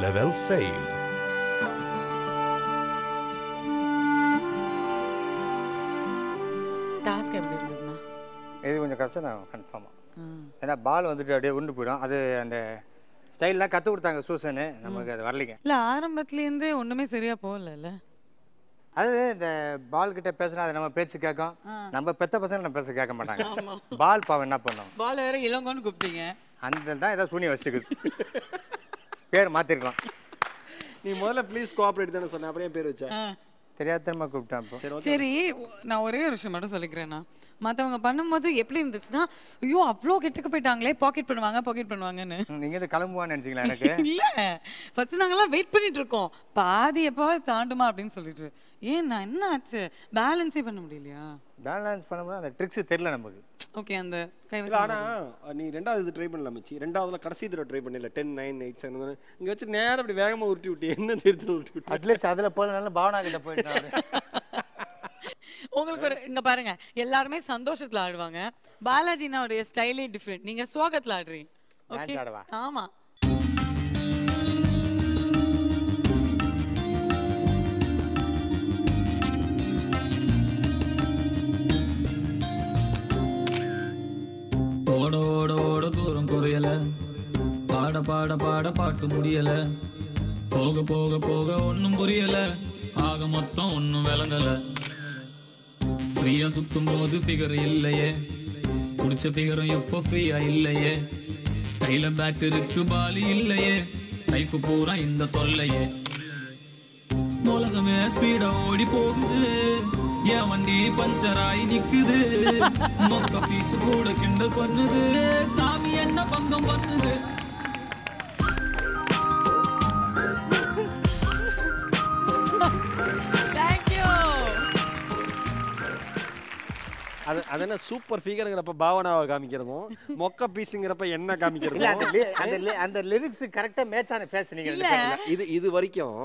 Level failed. டாஸ்க் எப்படி இருந்ததுன்னா? இது கொஞ்சம் கஷ்டம் தான் கன்ஃபார்மா. ஏன்னா பால் வந்துட்டு அப்படியே உருண்டு போயிடும். அது அந்த ஸ்டைல்லாம் கற்றுக் கொடுத்தாங்க சூசனு, நமக்கு அது வரலைங்க. இல்ல ஆரம்பத்துலேருந்து ஒண்ணுமே சரியா போகல. அது இந்த பால் கிட்ட பேசினா அது நம்ம பேச்சு கேட்கும். நம்ம பெத்த பசங்க நம்ம பேச கேட்க மாட்டாங்க. பால் பாவம் என்ன பண்ணும்? பால் வேற இளங்கோன்னு கூப்பிட்டீங்க. அந்த தான் ஏதோ சூனியம் வச்சுக்குது. பேர் மாத்திருக்கலாம். நீ முதல்ல ப்ளீஸ் கோஆபரேட் தானே சொன்ன, அப்புறம் பேர் வச்ச? தெரியாதமா கூப்பிட்டேன். சரி, நான் ஒரே ஒரு விஷயம் மட்டும் சொல்லிக்கிறேன்னா, மற்றவங்க பண்ணும்போது எப்படி இருந்துச்சுன்னா, ஐயோ அவ்வளோ கெட்டுக்கு போயிட்டாங்களே, பாக்கெட் பண்ணுவாங்கன்னு. நீங்க இது கிளம்புவான்னு நினைச்சீங்களா? எனக்கு இல்ல, ஃபர்ஸ்ட் நாங்கெல்லாம் வெயிட் பண்ணிட்டு இருக்கோம், பாதி எப்போ தாண்டுமா அப்படின்னு சொல்லிட்டு. ஏன்னா என்ன ஆச்சு, பேலன்ஸே பண்ண முடியலையா? பேலன்ஸ் பண்ணும்போது அந்த ட்ரிக்ஸ் தெரியல நமக்கு. ஓகே, அந்த ஆனா நீ ரெண்டாவது இது ட்ரை பண்ணலாம் மச்சி. ரெண்டாவதுல கடைசி தடவை ட்ரை பண்ணல. 10 9 8 7 இங்க வச்சு நேரா அப்படி வேகமா உருட்டி விட்டு என்ன தெரிஞ்சு உருட்டி விட்டு அட்லீஸ்ட் அதுல போறதுனால பாவனா கிட்ட போயிட்டாரு. உங்களுக்கு ஒரு இங்க பாருங்க, எல்லாருமே சந்தோஷத்துல ஆடுவாங்க. பாலாஜினாவுடைய ஸ்டைலே டிஃபரெண்ட். நீங்க சோகத்துல ஆடுறீங்க. ஓகே, ஆமா. ஓட ஓட ஓட தூரம் குறையல, பாட பாட பாட பாட்டு முடியல, போக போக போக ஒன்னும் புரியல, ஆக மொத்தம் ஒன்னும் விளங்கல. ஃப்ரீயா சுத்தும் போது ஃபிகர் இல்லையே, குடிச்ச ஃபிகரும் எப்போ ஃப்ரீயா இல்லையே, கையில பேட் இருக்கு பாலி இல்லையே, லைஃப் பூரா இந்த தொல்லையே. உலகமே ஸ்பீடா ஓடி போகுது, என் வண்டி பஞ்சர் ஆகி நிக்குது, மொக்க பீஸ் கூட கிண்டல் பண்ணுது, சாமி என்ன பங்கம் பண்ணுது. அது என்ன சூப்பர் ஃபிகர்ங்கிறப்ப பாவனாவை காமிக்கிறதும், மொக்க பீஸுங்கிறப்ப என்ன காமிக்கிறதும், அந்த லிரிக்ஸ் கரெக்டா மேட்ச் ஆன ஃபேஸ். நீங்க இது வரைக்கும்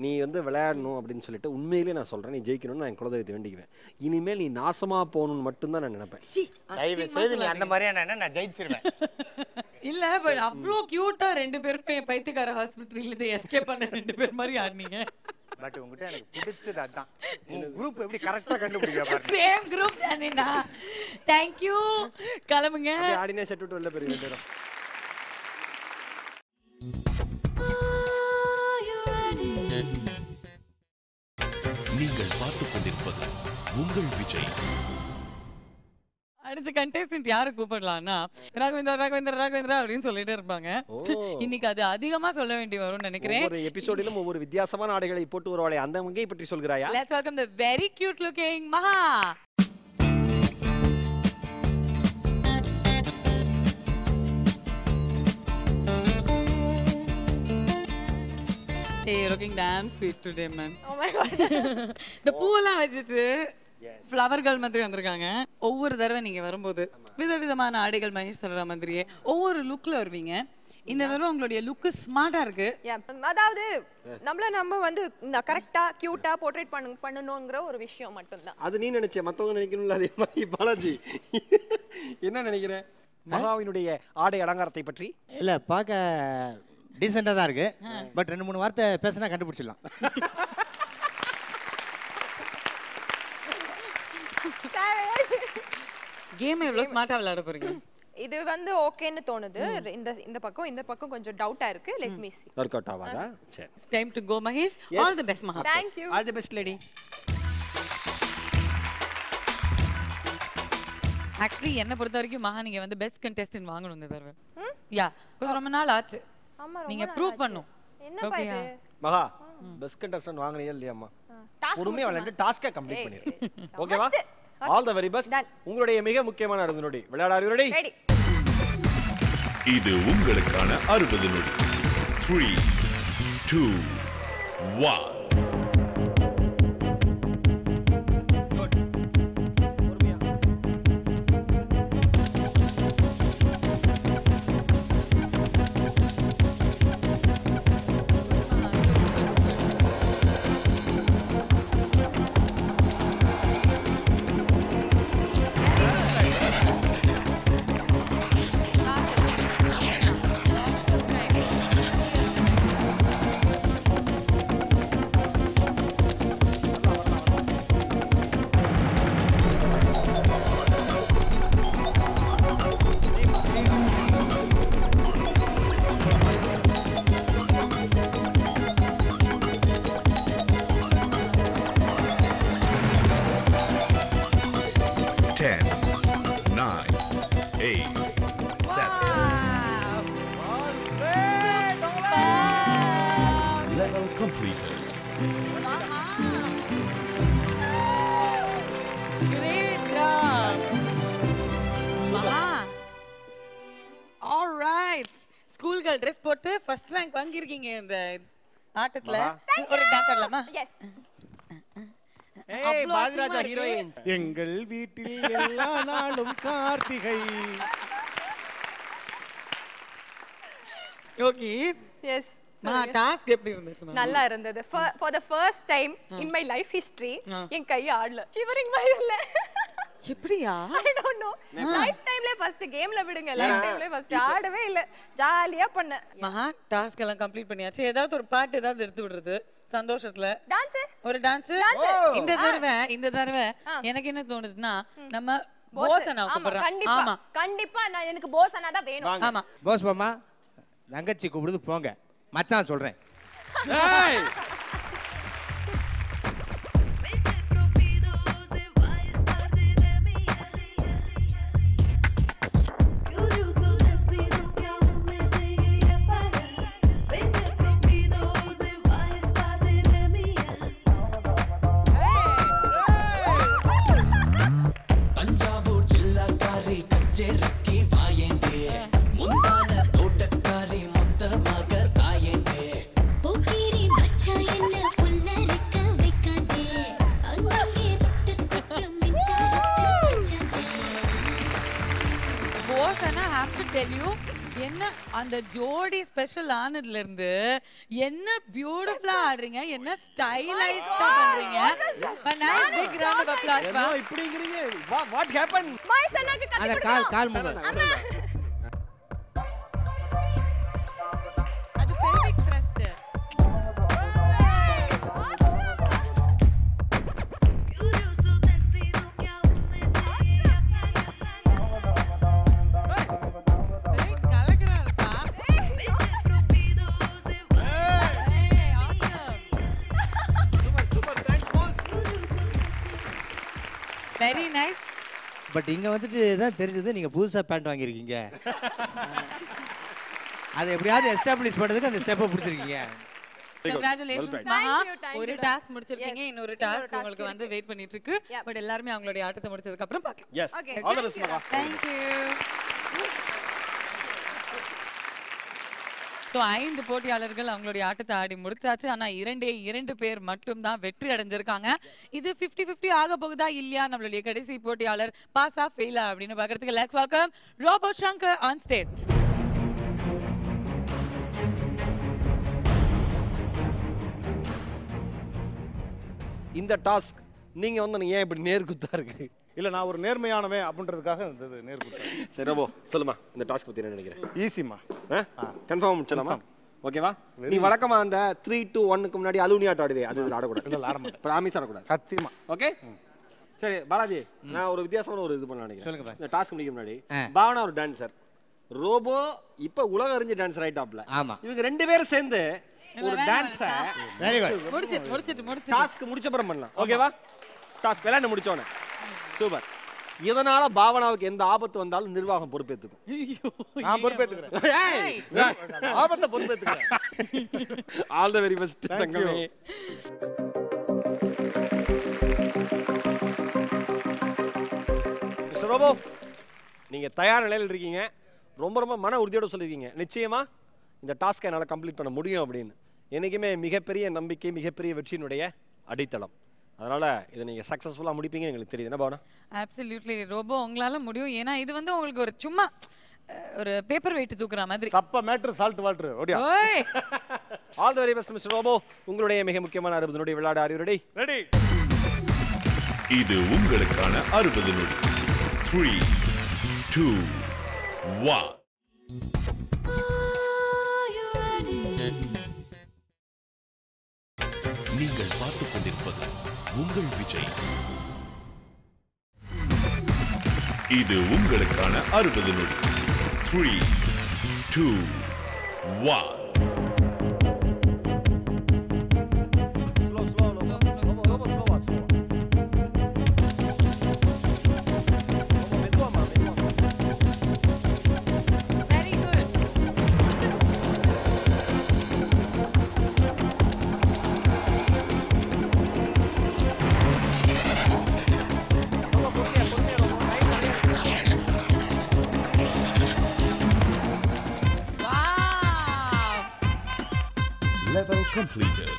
நீ வந்து விளையாடணும் அப்படின்னு சொல்லிட்டு உண்மையிலேயே நான் சொல்றேன், நீ ஜெயிக்கணும்னு நான் குலதெய்வத்தை வேண்டிக்குவேன். இனிமேல் நீ நாசமா போகணும்னு மட்டும்தான் நான் நினைப்பேன். அந்த மாதிரியான நான் ஜெயிச்சிருவேன். இல்ல, பட் அவ்வளோ கியூட்டா ரெண்டு பேருமே பைத்தியக்கார ஆஸ்பத்திரியில எஸ்கேப் பண்ண ரெண்டு பேர் மாதிரி ஆடினீங்க. பட் உங்ககிட்ட எனக்கு பிடிச்சது அதான். உங்க குரூப் எப்படி கரெக்டா கண்டுபிடிக்கிற பாருங்க. சேம் குரூப் தானேடா. Thank you. கிளம்புங்க. ஆடினே செட் விட்டு வெளில போறீங்க ரெண்டு பேரும். நீங்கள் பார்த்துக் கொண்டிருப்பது உங்கள் விஜய். அடுத்த கண்டெஸ்டன்ட் யாரை கூப்பிடலாம்னா ராகவேந்திரா ராகவேந்திரா ராகவேந்திரா அப்படின்னு சொல்லிட்டே இருப்பாங்க. இன்னைக்கு அது அதிகமா சொல்ல வேண்டி வரும்னு நினைக்கிறேன். ஒவ்வொரு எபிசோடிலும் ஒவ்வொரு வித்தியாசமான ஆடைகளை போட்டு வருவாளே அந்த மங்கை பற்றி சொல்கிறாயா? Let's welcome the very cute looking Maha. Hey, you're looking damn sweet today, man. Oh my god. இந்த பூவெல்லாம் வச்சுட்டு ஃப்ளவர்கள் மாதிரி வந்திருக்காங்க. ஒவ்வொரு தடவை நீங்க வரும்போது விதவிதமான ஆடைகள் மகேஷ் சொல்ற மாதிரியே ஒவ்வொரு லுக்ல வருவீங்க. இந்த தடவை உங்களுடைய லுக் ஸ்மார்ட்டா இருக்கு. அதாவது நம்ம வந்து கரெக்டா கியூட்டா போர்ட்ரேட் பண்ணணும்ங்கற ஒரு விஷயம் மட்டும் தான். அது நீ நினைச்சே மத்தவங்க நினைக்கணும்ல அதே மாதிரி பாலாஜி. என்ன நினைக்கிற மகாவினுடைய ஆடை அலங்காரத்தை பற்றி? இல்ல பார்க்க டீசெண்டா தான் இருக்கு. பட் 2-3 வார்த்தை பேசினா கண்டுபிடிச்சிடலாம். கேம் எவ்வளவு ஸ்மார்ட்டா விளையாட போறீங்க? இது வந்து ஓகேன்னு தோணுது. இந்த பக்கம் கொஞ்சம் டவுட்டா இருக்கு. Let me see. Work out ஆவாதா? சரி. It's time to go, Mahesh. All the best, Maha. Thank you. All the best, lady. Actually என்ன பொறுத்த வரைக்கும் மகா நீங்க வந்து பெஸ்ட் கண்டெஸ்டன்ட் வாங்கணும் இந்த தடவை. யா, கொஞ்சம் ரொம்ப நாள் ஆச்சு. ஆமா நீங்க ப்ரூவ் பண்ணனும். என்ன பாரு? மகா பெஸ்ட் கண்டெஸ்டன்ட் வாங்குறீங்க இல்லையாம்மா? பொறுமையா விளையாண்டு டாஸ்கை கம்ப்ளீட் பண்ணிரு. ஓகேவா? All the very best. உங்களுடைய மிக முக்கியமான 60 நொடி விளையாட ரெடி? ரெடி. இது உங்களுக்கான 60 நொடி. 3 2 1 completed. Great job. Maha. All right. School girl dress போட்டு first rank வாங்கிருக்கீங்க இந்த ஆட்டத்துல. ஒரு டான்ஸ் ஆடலாமா? Yes. ஏய் பாதிராஜா ஹீரோயின். எங்கள் வீட்டில் எல்லா நாளும் கார்த்திகை. Okay. Yes. டாஸ்க் எப்படி இருந்துச்சு? நல்லா இருந்தது. For the first time in my life history N guy ஆடல. shivering இல்ல. எப்படியா? I don't know. லைஃப் டைம்ல ஃபர்ஸ்ட் கேம்ல விடுங்க. லைஃப் டைம்ல ஃபர்ஸ்ட் ஆடவே இல்ல. ஜாலியா பண்ணேன். மகா டாஸ்க் எல்லாம் கம்ப்ளீட் பண்ணியாச்சு. ஏதாவது ஒரு பாட்டு ஏதாவது எடுத்து விடுறது சந்தோஷத்துல. டான்ஸ்? ஒரு டான்ஸ்? இந்த தடவை எனக்கு என்ன தோணுதுன்னா நம்ம போசனா கூப்பிடுறோம். ஆமா கண்டிப்பா நான் எனக்கு போசனா தான் வேணும். ஆமா போஸ் மாமா தங்கச்சி கூப்பிடுது போங்க. மச்சான் சொல்றேன். ஏய் என்ன அந்த ஜோடி ஸ்பெஷல் ஆனதுல இருந்து என்ன பியூட்டிஃபுல்லா ஆடுறீங்க, என்ன ஸ்டைலைஸ்டா பண்றீங்க. a nice big round of applause. என்ன இப்படிங்கறீங்க? what happened? மாய் சனாக்கு கட்டி அத கால் முங்க. அது pelvic thrust. பட் இங்கே வந்துட்டு தான் தெரிஞ்சது நீங்கள் புதுசாக பேண்ட் வாங்கியிருக்கீங்க. அதை எப்படியாவது எஸ்டாப்ளிஷ் பண்ணுறதுக்கு அந்த ஸ்டெப்பை பிடிச்சிருக்கீங்க. Congratulations மகா. ஒரு டாஸ்க் முடிச்சிருக்கீங்க, இன்னொரு டாஸ்க் உங்களுக்கு வந்து வெயிட் பண்ணிட்டு இருக்கு. பட் எல்லாரும் அவங்களுடைய ஆட்டத்தை முடிச்சதுக்கு அப்புறம் பார்க்கலாம். Yes. All the best மகா. Thank you. ஸோ 5 போட்டியாளர்கள் அவங்களுடைய ஆட்டத்தை ஆடி முடிச்சாச்சு. ஆனால் 2 பேர் மட்டும் தான் வெற்றி அடைஞ்சிருக்காங்க. இது 50-50 ஆக போகுதா இல்லையா நம்மளுடைய கடைசி போட்டியாளர் பாஸா ஃபெயிலா அப்படின்னு பார்க்கறதுக்கு let's welcome Robo Shankar on stage. இந்த டாஸ்க் நீங்க வந்து ஏன் இப்படி நேர்குத்தா இருக்கு? இல்ல நான் ஒரு நேர்மையானவன் அப்படின்றதுக்காக இந்த நேர்குத்தா. சரி ரோபோ சொல்லுமா இந்த டாஸ்க் பத்தி என்ன நினைக்கிறேன்? ஈஸிமா. கன்ஃபார்ம் முடிச்சலாமா? ஓகேவா? நீ வழக்கமா அந்த 3 to 1க்கு முன்னாடி அலுமினி ஆட்டம் ஆடுவே, அது இதுல ஆடக்கூடாது. இல்ல ஆட மாட்டேன். ப்ராமிஸ் ஆடக்கூடாது. சத்தியமா. ஓகே சரி பாலாஜி, நான் ஒரு வித்தியாசமான ஒரு இது பண்ண நினைக்கிறேன். சொல்லுங்க. இந்த டாஸ்க் முடிக்க முன்னாடி பாவனா ஒரு டான்சர், ரோபோ இப்ப உலக அறிஞ்ச டான்சர் ஆயிட்டாப்ல. ஆமா. இவங்க 2 பேரும் சேர்ந்து ஒரு டான்ஸ வெரி குட் முடிச்சிட்டு டாஸ்க் முடிச்ச அப்புறம் பண்ணலாம். ஓகேவா? டாஸ்க் விளையாட முடிச்சோனே சூப்பர். இதனால பாவனாவுக்கு எந்த ஆபத்து வந்தாலும் நிர்வாகம் பொறுப்பேற்றுக்கும். நான் பொறுப்பேற்றுக்கிறேன். ஆபத்தை பொறுப்பேற்றுக்கிறேன். ஆல் தி வெரி பெஸ்ட் தங்கமே. மிஸ்டர் ரோபோ, நீங்க தயார் நிலையில் இருக்கீங்க. ரொம்ப ரொம்ப மன உறுதியோட சொல்லிருக்கீங்க நிச்சயமா இந்த டாஸ்கை என்னால் கம்ப்ளீட் பண்ண முடியும் அப்படின்னு. என்றைக்குமே மிகப்பெரிய நம்பிக்கை, மிகப்பெரிய வெற்றியினுடைய அடித்தளம். அதனால இதை நீங்க சக்சஸ்ஃபுல்லா முடிப்பீங்க எங்களுக்கு தெரியுது. என்ன பாவனா? அப்சல்யூட்லி ரோபோ, உங்களால முடியும். ஏன்னா இது வந்து உங்களுக்கு ஒரு சும்மா ஒரு பேப்பர் வெயிட் தூக்குற மாதிரி. சப்ப மேட்டர் சால்ட் வாட்டர். ஓடியா. ஓய் all the very best mister Robo. உங்களுடைய மிக முக்கியமான 60 நொடி விளையாட ஆர் யூ ரெடி? ரெடி. இது உங்களுக்கான 60 நொடி. 3 2 1 நீங்கள் பார்த்துக் கொண்டிருப்பது உங்கள் விஜய். இது உங்களுக்கான 60 நொடி. 3 2 1 Level completed.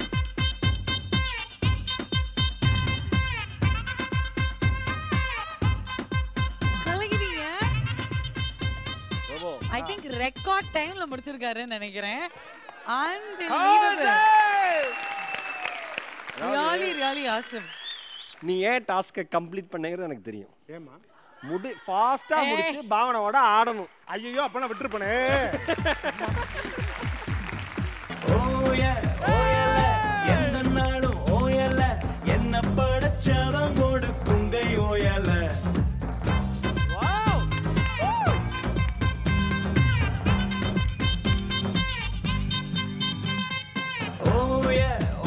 கலகிரீங்க. ஐ திங்க் ரெக்கார்ட் டைம்ல முடிச்சிருக்காருன்னு நினைக்கிறேன். Unbelievable. Really awesome. நீ ஏன் டாஸ்கை கம்ப்ளீட் பண்ணேங்கிறது எனக்கு தெரியும். ஏமா ஃபாஸ்டா முடிச்சு பாவனாவோட ஆடணும். ஐயோ அப்ப நான் விட்டுருப்பனே. எந்த நாளும் ஓயல என்ன படைச்சவன் கொடுக்குங்கை ஓயல.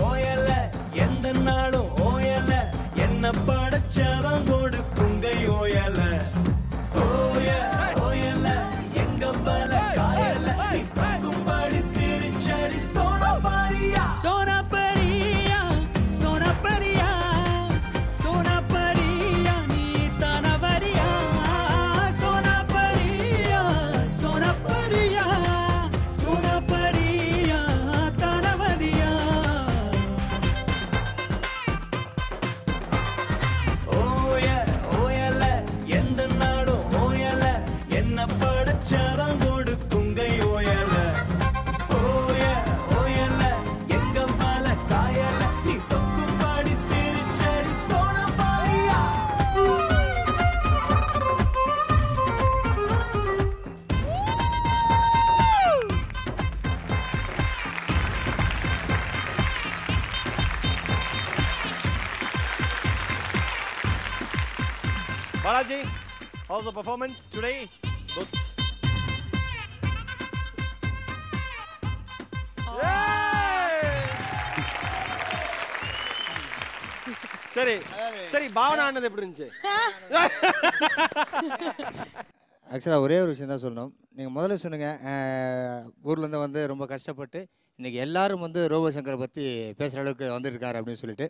ஓயல எந்த நாளும் ஓயல என்ன படைச்சவன் கொடுக்குங்கை ஓயல. ஓயல எங்க பல காயல நீ சங்கும்படி சிரிச்சடி சோனா பாரியா. சோனா பாரியா சோனா பாரியா சோனா பாரியா நீ தானவரியா. சோனா பாரியா சோனா பாரியா சோனா பாரியா தானவரியா. ஓயல எந்த நாடும் ஓயல என்ன படைச்சவன் கொடுக்குங்கை ஓயல. ஓயல எங்க மல காயல நீ சொக்கும்படி சிரிச்சடி சோனா பாரியா. Balaji, how's the performance today? Good. சரி சரி பாவனா ஆனது எப்படி இருந்துச்சு? ஆக்சுவலாக ஒரே ஒரு விஷயம் தான் சொல்லணும். நீங்கள் முதல்ல சொன்னீங்க ஊர்லேருந்து வந்து ரொம்ப கஷ்டப்பட்டு இன்றைக்கி எல்லாரும் வந்து ரோபோ சங்கரை பற்றி பேசுகிற அளவுக்கு வந்துருக்காரு அப்படின்னு சொல்லிட்டு.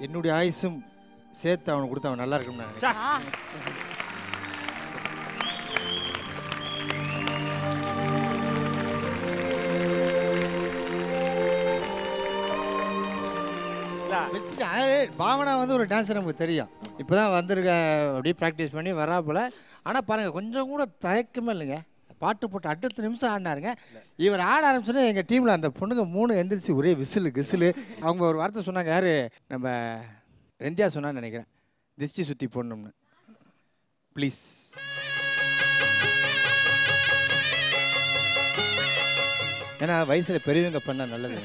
என்னுடைய ஆயுசும் சேர்த்து அவனுக்கு கொடுத்து அவன் நல்லா இருக்கும்னு நான் நினைக்கிறேன். பாவனா வந்து ஒரு டான்ஸர் நமக்கு தெரியும். இப்போ தான் வந்திருக்க அப்படியே ப்ராக்டிஸ் பண்ணி வராப்புல. ஆனால் பாருங்கள் கொஞ்சம் கூட தயக்கமே இல்லைங்க. பாட்டு போட்டு அடுத்த நிமிஷம் ஆடினாருங்க. இவர் ஆட ஆரம்பிச்சோன்னா எங்கள் டீமில் அந்த பொண்ணுங்க 3 எந்திரிச்சு ஒரே விசிலு. அவங்க ஒரு வார்த்தை சொன்னாங்க. யார் நம்ம ரெந்தியா சொன்னான்னு நினைக்கிறேன், திஷ்டி சுற்றி போடணும்னு. ப்ளீஸ் ஏன்னா வயசில் பெரியவங்க பண்ண நல்லது.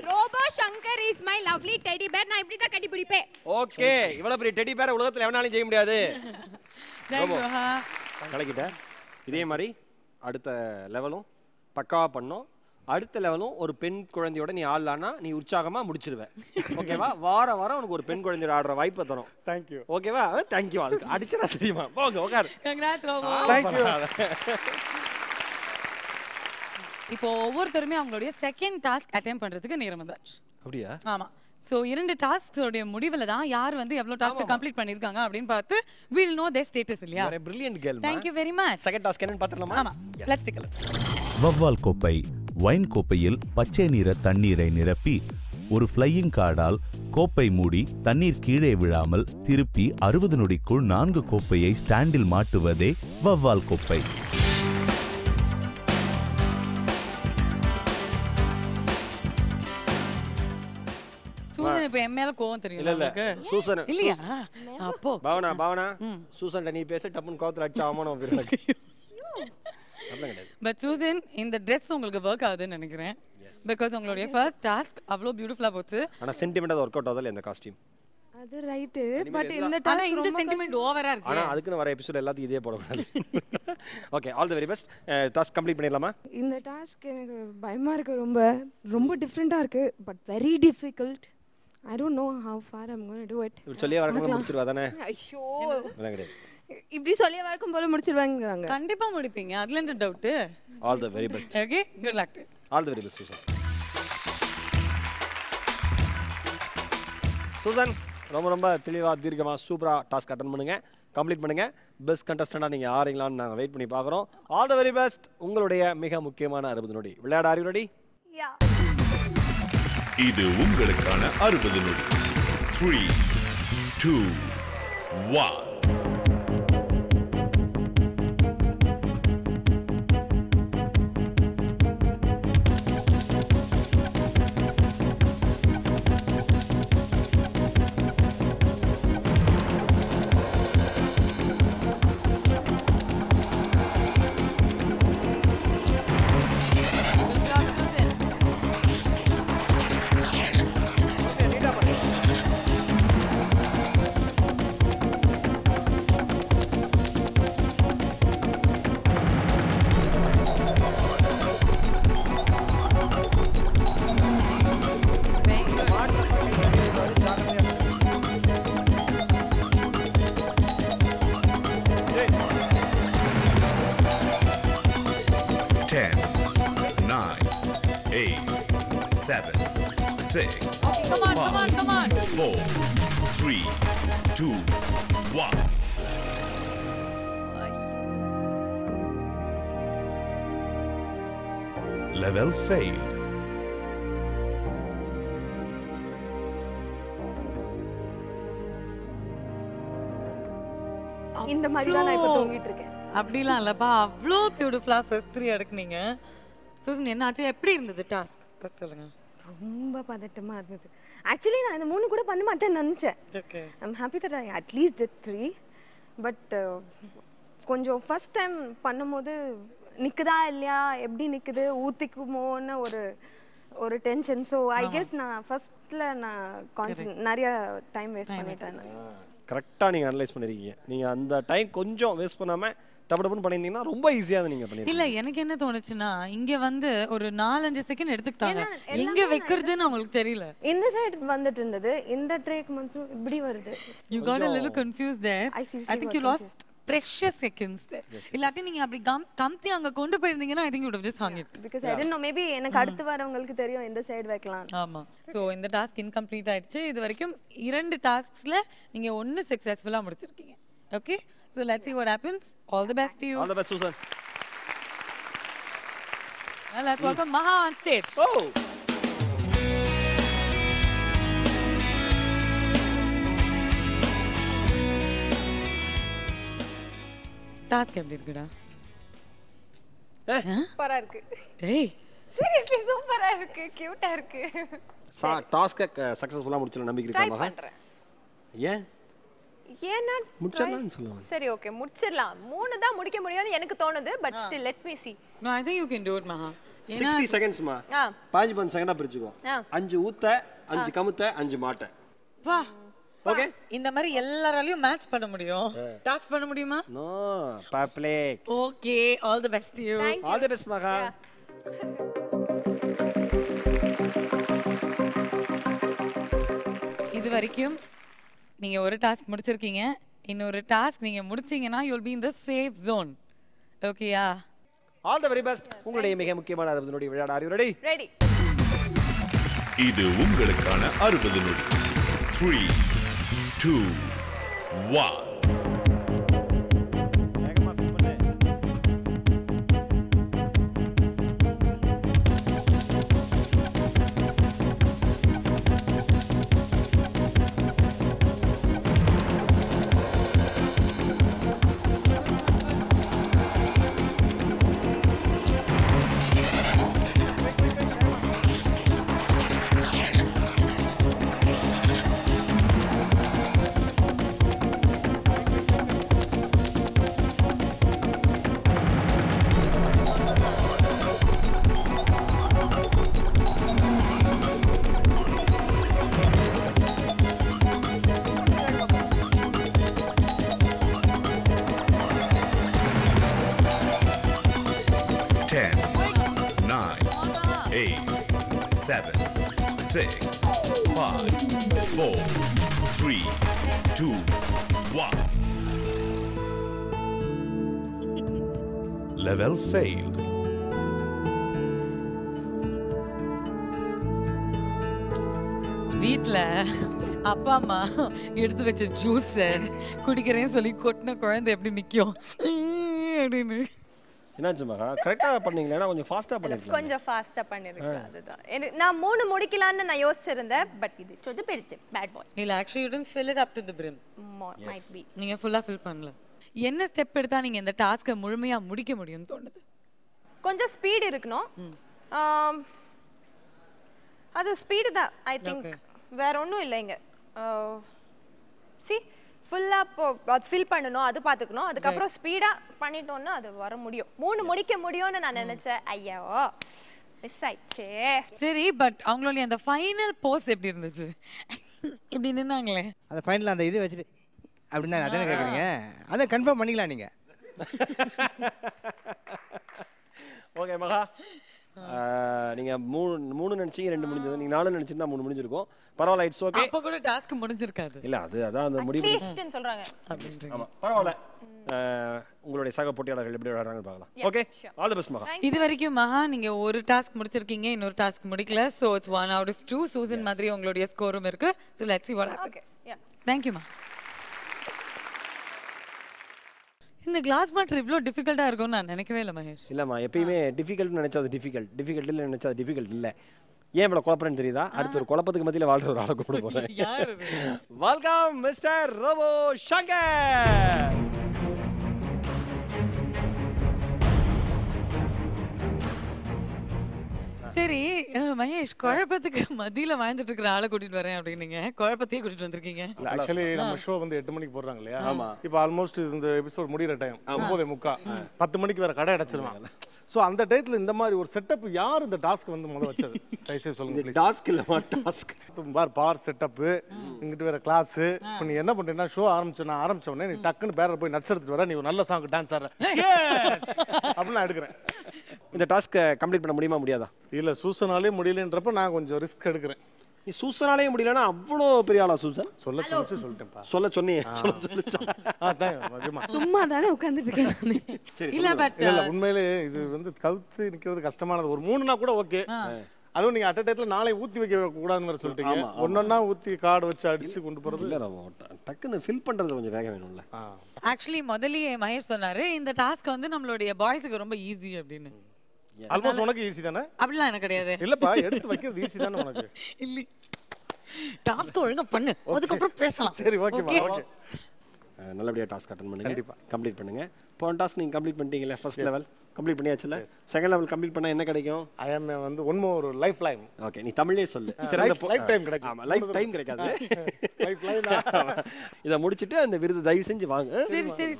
Robo Shankar is my lovely teddy bear. நான் இப்படி தான் கட்டி பிடிப்பேன். ஓகே, இவ்வளவு பெரிய டெடி பேர் உலகத்துல எவனாலும் செய்ய முடியாது. கலக்கிட்ட இதே மாதிரி அடுத்த லெவலும் பக்காவா பண்ணோம். அடுத்த லெவலும் ஒரு பெண் குழந்தையோட நீ ஆடலான்னா நீ உற்சாகமா முடிச்சிருவ. ஓகேவா? வாரம் உனக்கு ஒரு பெண் குழந்தையோட ஆடுற வாய்ப்பை தரும். தேங்க்யூ. ஓகேவா? தேங்க்யூ. அதுக்கு அடிச்சா தெரியுமா? போங்க உட்காரு. தேங்க்யூ. இப்போ ஒவ்வொருத்தருமே அவங்களுடைய செகண்ட் டாஸ்க் அட்டெம்ப்ட் பண்றதுக்கு நேரம் வந்தாச்சு. அப்படியா? ஆமா. சோ 2 டாஸ்க்ஸோட முடிவுல தான் யார் வந்து எவ்வளவு டாஸ்க் கம்ப்ளீட் பண்ணிருக்காங்க அப்படினு பார்த்து we'll know their status இல்லையா? You're a brilliant girl. Thank you very much. Second task என்னன்னு பாத்துறலாமா? ஆமா. Let's take a look. வவ்வால் கோப்பை வைன் கோப்பையில் பச்சை நிற தண்ணீரை நிரப்பி ஒரு ஃப்ளையிங் கார்டால் கோப்பை மூடி தண்ணீர் கீழே விழாமல் திருப்பி 60 நொடிக்குள் 4 கோப்பையை ஸ்டாண்டில் மாட்டுவதே வவ்வால் கோப்பை. சூசன் இப்ப என் மேல கோவம் தெரியும் உங்களுக்கு? சூசன் இல்லையா? அப்போ பாவனா சூசன் நீ பேச டப்புன்னு கோவத்துல அடிச்சா ஆமானோ அப்படிங்க. பட் சூசன் இந்த Dress உங்களுக்கு வர்க் ஆகுதுன்னு நினைக்கிறேன். because உங்களுடைய ஃபர்ஸ்ட் டாஸ்க் அவ்வளவு பியூட்டிஃபுல்லா போச்சு. ஆனா சென்டிமெண்டா வர்க் அவுட் ஆதல இந்த காஸ்டியூம். அது ரைட். பட் இந்த டாஸ்க் இந்த சென்டிமெண்ட் ஓவரா இருக்கு. ஆனா அதுக்குன்னு வர எபிசோட் எல்லாத்தையும் இதே போடக்கூடாது. Okay, all the very best. Task complete பண்ணிடலாமா? இந்த டாஸ்க் எனக்கு பயமா இருக்கு. ரொம்ப டிஃபரெண்டா இருக்கு. But very difficult. I don't know how far I'm going to do it. இப்படி சொல்லியே வரக்கும் முடிச்சிருவா தானே? ஐயோ, விளங்கடே. இப்படி சொல்லியே வரக்கும் போல முடிச்சிருவாங்கறாங்க. கண்டிப்பா முடிப்பீங்க. அதுல என்ன doubt? All the very best. Okay, good luck. All the very best Susan. Susan ரொம்ப தெளிவா தீர்க்கமா சூப்பரா டாஸ்க் அட்டெண்ட் பண்ணுங்க, கம்ப்ளீட் பண்ணுங்க. பெஸ்ட் கண்டஸ்டண்டா நீங்க ஆறீங்களான்னு நாங்க வெயிட் பண்ணி பார்க்குறோம். All the very best. உங்களுடைய மிக முக்கியமான 60 நொடி விளையாட ஆர் யூ ரெடி? யா. இது உங்களுக்கான 60 நொடி. 3 2 1. Level failed. இந்த மாதிரி தான் நான் இப்ப தூங்கிட்டு இருக்கேன். அப்படிலாம் இல்லப்பா, அவ்வளோ பியூட்டிஃபுல்லா ஃபர்ஸ்ட் 3 எடுக்குனீங்க. சூசன் என்னாச்சு? எப்படி இருந்தது டாஸ்க்? ஃபர்ஸ்ட் சொல்லுங்க. ரொம்ப பதட்டமா இருந்தது. ஆக்சுவலி நான் இந்த 3 கூட பண்ண மாட்டேன்னு நினைச்சேன். Okay. I am happy that I at least did 3. But கொஞ்சம் ஃபர்ஸ்ட் டைம் பண்ணும்போது நிக்குதா இல்லையா எப்படி நிக்குது ஊத்திக்குமோன்னு ஒரு டென்ஷன். ஸோ ஐ கெஸ் நான் ஃபர்ஸ்ட்ல நான் நிறைய டைம் வேஸ்ட் பண்ணிட்டேன். கரெக்டாக நீங்கள் அனலைஸ் பண்ணிருக்கீங்க. நீங்கள் அந்த டைம் கொஞ்சம் வேஸ்ட் பண்ணாமல் டபுள்னு பண்ணியிருந்தீங்கன்னா ரொம்ப ஈஸியாக நீங்கள் பண்ணிருக்கீங்க. இல்ல எனக்கு என்ன தோணுச்சுன்னா இங்க வந்து ஒரு 4-5 செகண்ட் எடுத்துக்கிட்டாங்க. எங்க வைக்கிறதுன்னு அவங்களுக்கு தெரியல. இந்த சைடு வந்துட்டு இருந்தது, இந்த ட்ரேக் மட்டும் இப்படி வருது. You got a little confused there. I think you lost precious seconds there. இல்லாட்டி நீங்க அப்படி கம்தி அங்க கொண்டு போயிருந்தீங்கன்னா I think you would have just hung it. Because I didn't know, maybe எனக்கு அடுத்து வரவங்களுக்கு தெரியும் இந்த சைடு வைக்கலாம். ஆமா. சோ இந்த டாஸ்க் இன்கம்ப்ளீட் ஆயிடுச்சு. இது வரைக்கும் 2 டாஸ்க்ஸ்ல நீங்க 1 சக்சஸ்ஃபுல்லா முடிச்சிருக்கீங்க. Okay? So let's see what happens. All the best to you. All the best, Susan. Now let's welcome Maha on stage. Oh! Task எப்படி இருக்குடா? சூப்பரா இருக்கு. ஏய் சீரியஸ்லி சூப்பரா இருக்கு, கியூட்டா இருக்கு. டாஸ்கை சக்ஸஸ்ஃபுல்லாக முடிச்சிட நம்பிக்கை இருக்கா மகா? ஏன் ஏன்னா முடிச்சிடலாம்னு சொல்லுவாங்க. சரி ஓகே முடிச்சிடலாம். 3 தான் முடிக்க முடியும்னு எனக்கு தோணுது. But still let's me see. No, I think you can do it, Maha. 60 செகண்ட்ஸ்மா. 5 செகண்டா பிரிச்சுக்கோ. 5 ஊத்த, 5 கமுத்த, 5 மாட்ட. வா. ஓகே. இந்த மாதிரி எல்லாராலயும் மேட்ச் பண்ண முடியும். டாஸ்க் பண்ண முடியுமா? No, public. Okay, all the best to you. All the best மகா. இது வரைக்கும் நீங்க ஒரு டாஸ்க் முடிச்சிருக்கீங்க. இன்னொரு டாஸ்க் நீங்க முடிச்சீங்கன்னா you will be in the safe zone. ஓகேயா? All the very best. உங்களுடைய மிக முக்கியமான 60 நொடி விளையாட are you ready? Ready. இது உங்களுக்கான 60 நொடி. 3 2 1 Level failed. வீட்ல அப்பா அம்மா எடுத்து வச்ச ஜூஸ் குடிக்கிறேன்னு சொல்லி கொட்டின குழந்தை எப்படி நிக்கும் அப்படின்னு. என்னாச்சு மகா? கரெக்டா பண்ணீங்களா? கொஞ்சம் ஃபாஸ்டா பண்ணிருக்கீங்க. கொஞ்சம் ஃபாஸ்டா பண்ணிருக்கேன். அதுதான். நான் 3 முடிக்கலாம்னு நான் யோசிச்சிருந்தேன். பட் இது சொது பெருச்சு. Bad boy. இல்ல actually you didn't fill it up to the brim. Might be. நீங்க ஃபுல்லா ஃபில் பண்ணல. என்ன ஸ்டெப் எடுத்தா நீங்க இந்த டாஸ்கை முழுமையா முடிக்க முடியும்னு தோணுது? கொஞ்சம் ஸ்பீட் இருக்கணும். அது ஸ்பீடு தான் ஐ திங்க். வேற ஒன்றும் இல்லைங்க. சி ஃபுல்லாக அது ஃபில் பண்ணணும், அது பார்த்துக்கணும். அதுக்கப்புறம் ஸ்பீடாக பண்ணிட்டோன்னா அது வர முடியும். 3 முடிக்க முடியும்னு நான் நினச்சேன். ஐயோ மிஸ் ஆயிடுச்சே. சரி, பட் அவங்களுடைய அந்த ஃபைனல் போஸ் எப்படி இருந்துச்சு? இப்படி நின்னாங்களே அந்த ஃபைனல் அந்த இது வச்சுட்டு அப்படின்னா அதானே கேட்குறீங்க? அதை கன்ஃபார்ம் பண்ணிக்கலாம் நீங்கள். ஓகே மகா, நீங்க 3 நினைச்சீங்க, 2 முடிஞ்சது. நீங்க 4 நினைச்சிருந்தா 3 முடிஞ்சிருக்கும். பரவாயில்லை, இட்ஸ் ஓகே. அப்ப கூட டாஸ்க் முடிஞ்சிருக்காது. இல்ல அதான் அந்த முடிவு லிஸ்ட்னு சொல்றாங்க. ஆமா பரவாயில்லை. உங்களுடைய சக போட்டியாளர்கள் எப்படி விளையாடுறாங்கன்னு பார்க்கலாம். ஓகே, ஆல் தி பெஸ்ட் மகா. இது வரைக்கும் மகா நீங்க ஒரு டாஸ்க் முடிச்சிருக்கீங்க, இன்னொரு டாஸ்க் முடிக்கல. So it's 1 out of 2. Susan மாதிரி உங்களுடைய ஸ்கோரும் இருக்கு. So let's see what happens. Okay, thank you மா. இந்த கிளாஸ் வாட்டர் இவ்ளோ டிஃபிகல்ட்டா இருக்கும்னு நான் நினைக்கவே இல்லை மகேஷ். இல்லம்மா, எப்பயுமே டிஃபிகல்ட் நினைச்சா அது டிஃபிகல்ட் இல்ல நினைச்சா அது டிஃபிகல்ட் இல்ல. ஏன் இவ்வளவு குழப்பறேன்னு தெரியுதா? அடுத்த ஒரு குழப்பத்துக்கு மத்தியில வாழ்ற ஒரு ஆளை கூப்பிட போறேன். யார் இது? Welcome mister Robo Shankar. சரி மகேஷ், குழப்பத்துக்கு மத்தியில வாழ்ந்துட்டு இருக்கிற ஆளை கூட்டிட்டு வரேன் அப்படின்னீங்க, குழப்பத்தையே கூட்டிட்டு வந்திருக்கீங்க. ஆக்சுவலி நம்ம ஷோ வந்து 8 மணிக்கு போடுறாங்க இல்லையா? இப்போ ஆல்மோஸ்ட் இந்த எபிசோட் முடிகிற டைம் 9:45, 10 மணிக்கு வேற கடை அடைச்சிருவாங்க. ஸோ அந்த டயத்தில் இந்த மாதிரி ஒரு செட்டப் யார் இந்த டாஸ்க் வந்து முதல்ல வச்சது? தயவுசெய்து சொல்லுங்க. டாஸ்க் இல்லைமா, டாஸ்க். பார் செட்டப்பு, இங்கிட்டு வேற கிளாஸ். இப்போ நீ என்ன பண்ணுறீங்கன்னா, ஷோ ஆரம்பிச்ச உடனே நீ டக்குன்னு பேரில் போய் நட்ஸ் எடுத்துட்டு வர, நீ ஒரு நல்ல சாங் டான்ஸ் ஆடுற அப்படின்னு நான் எடுக்கிறேன். இந்த டாஸ்க்கை கம்ப்ளீட் பண்ண முடியுமா முடியாதா? இல்லை, சூசனாலே முடியலன்றப்ப நான் கொஞ்சம் ரிஸ்க் எடுக்கிறேன். நீ சூசனாலே முடியலன்னா அவ்வளோ பெரிய ஆளா சூசன்? சொல்லிட்டேன்ப்பா. சும்மா தானே உட்கார்ந்துட்டு இருக்கேன். இல்ல உண்மையிலே இது வந்து கவுத்து நிக்கிறது கஷ்டமானது. ஒரு 3 கூட ஓகே. அதுவும் நீங்க அட் டைத்துல நாளை ஊத்தி வைக்க கூடாதுன்னு சொல்லிட்டீங்க. ஒன்னொன்னா ஊத்தி கார்டு வச்சு அடிச்சு கொண்டு போறது இல்ல, டக்குன்னு ஃபில் பண்றது கொஞ்சம் வேகம் வேணும்ல. ஆக்சுவலி முதல்லயே மகேஷ் சொன்னாரு இந்த டாஸ்க் வந்து நம்மளுடைய பாய்ஸ்க்கு ரொம்ப ஈஸி அப்படின்னு. ஆல்மோஸ்ட் உனக்கு ஈஸி தானே? அப்படிலாம் எனக்கு கிடையாது. இல்லப்பா, எடுத்து வைக்கிறது ஈஸி தானே உனக்கு? இல்ல, டாஸ்க் ஒழுங்கா பண்ணு, அதுக்கு அப்புறம் பேசலாம். சரி, ஓகே. நல்லபடியா டாஸ்க் அட்டெண்ட் பண்ணுங்க, கண்டிப்பா கம்ப்ளீட் பண்ணுங்க. போன டாஸ்க் நீங்க கம்ப்ளீட் பண்ணிட்டீங்களா? ஃபர்ஸ்ட் லெவல் கம்ப்ளீட் பண்ணியாச்சுல? செகண்ட் லெவல் கம்ப்ளீட் பண்ணா என்ன கிடைக்கும்? ஐ அம் வந்து one more lifeline. Okay, நீ தமிழ்லயே சொல்லு. சிறந்த லைஃப் டைம் கிடைக்கும். ஆமா, லைஃப் டைம் கிடைக்காது. Lifeline. இத முடிச்சிட்டு அந்த விருது தயவு செஞ்சு வாங்க.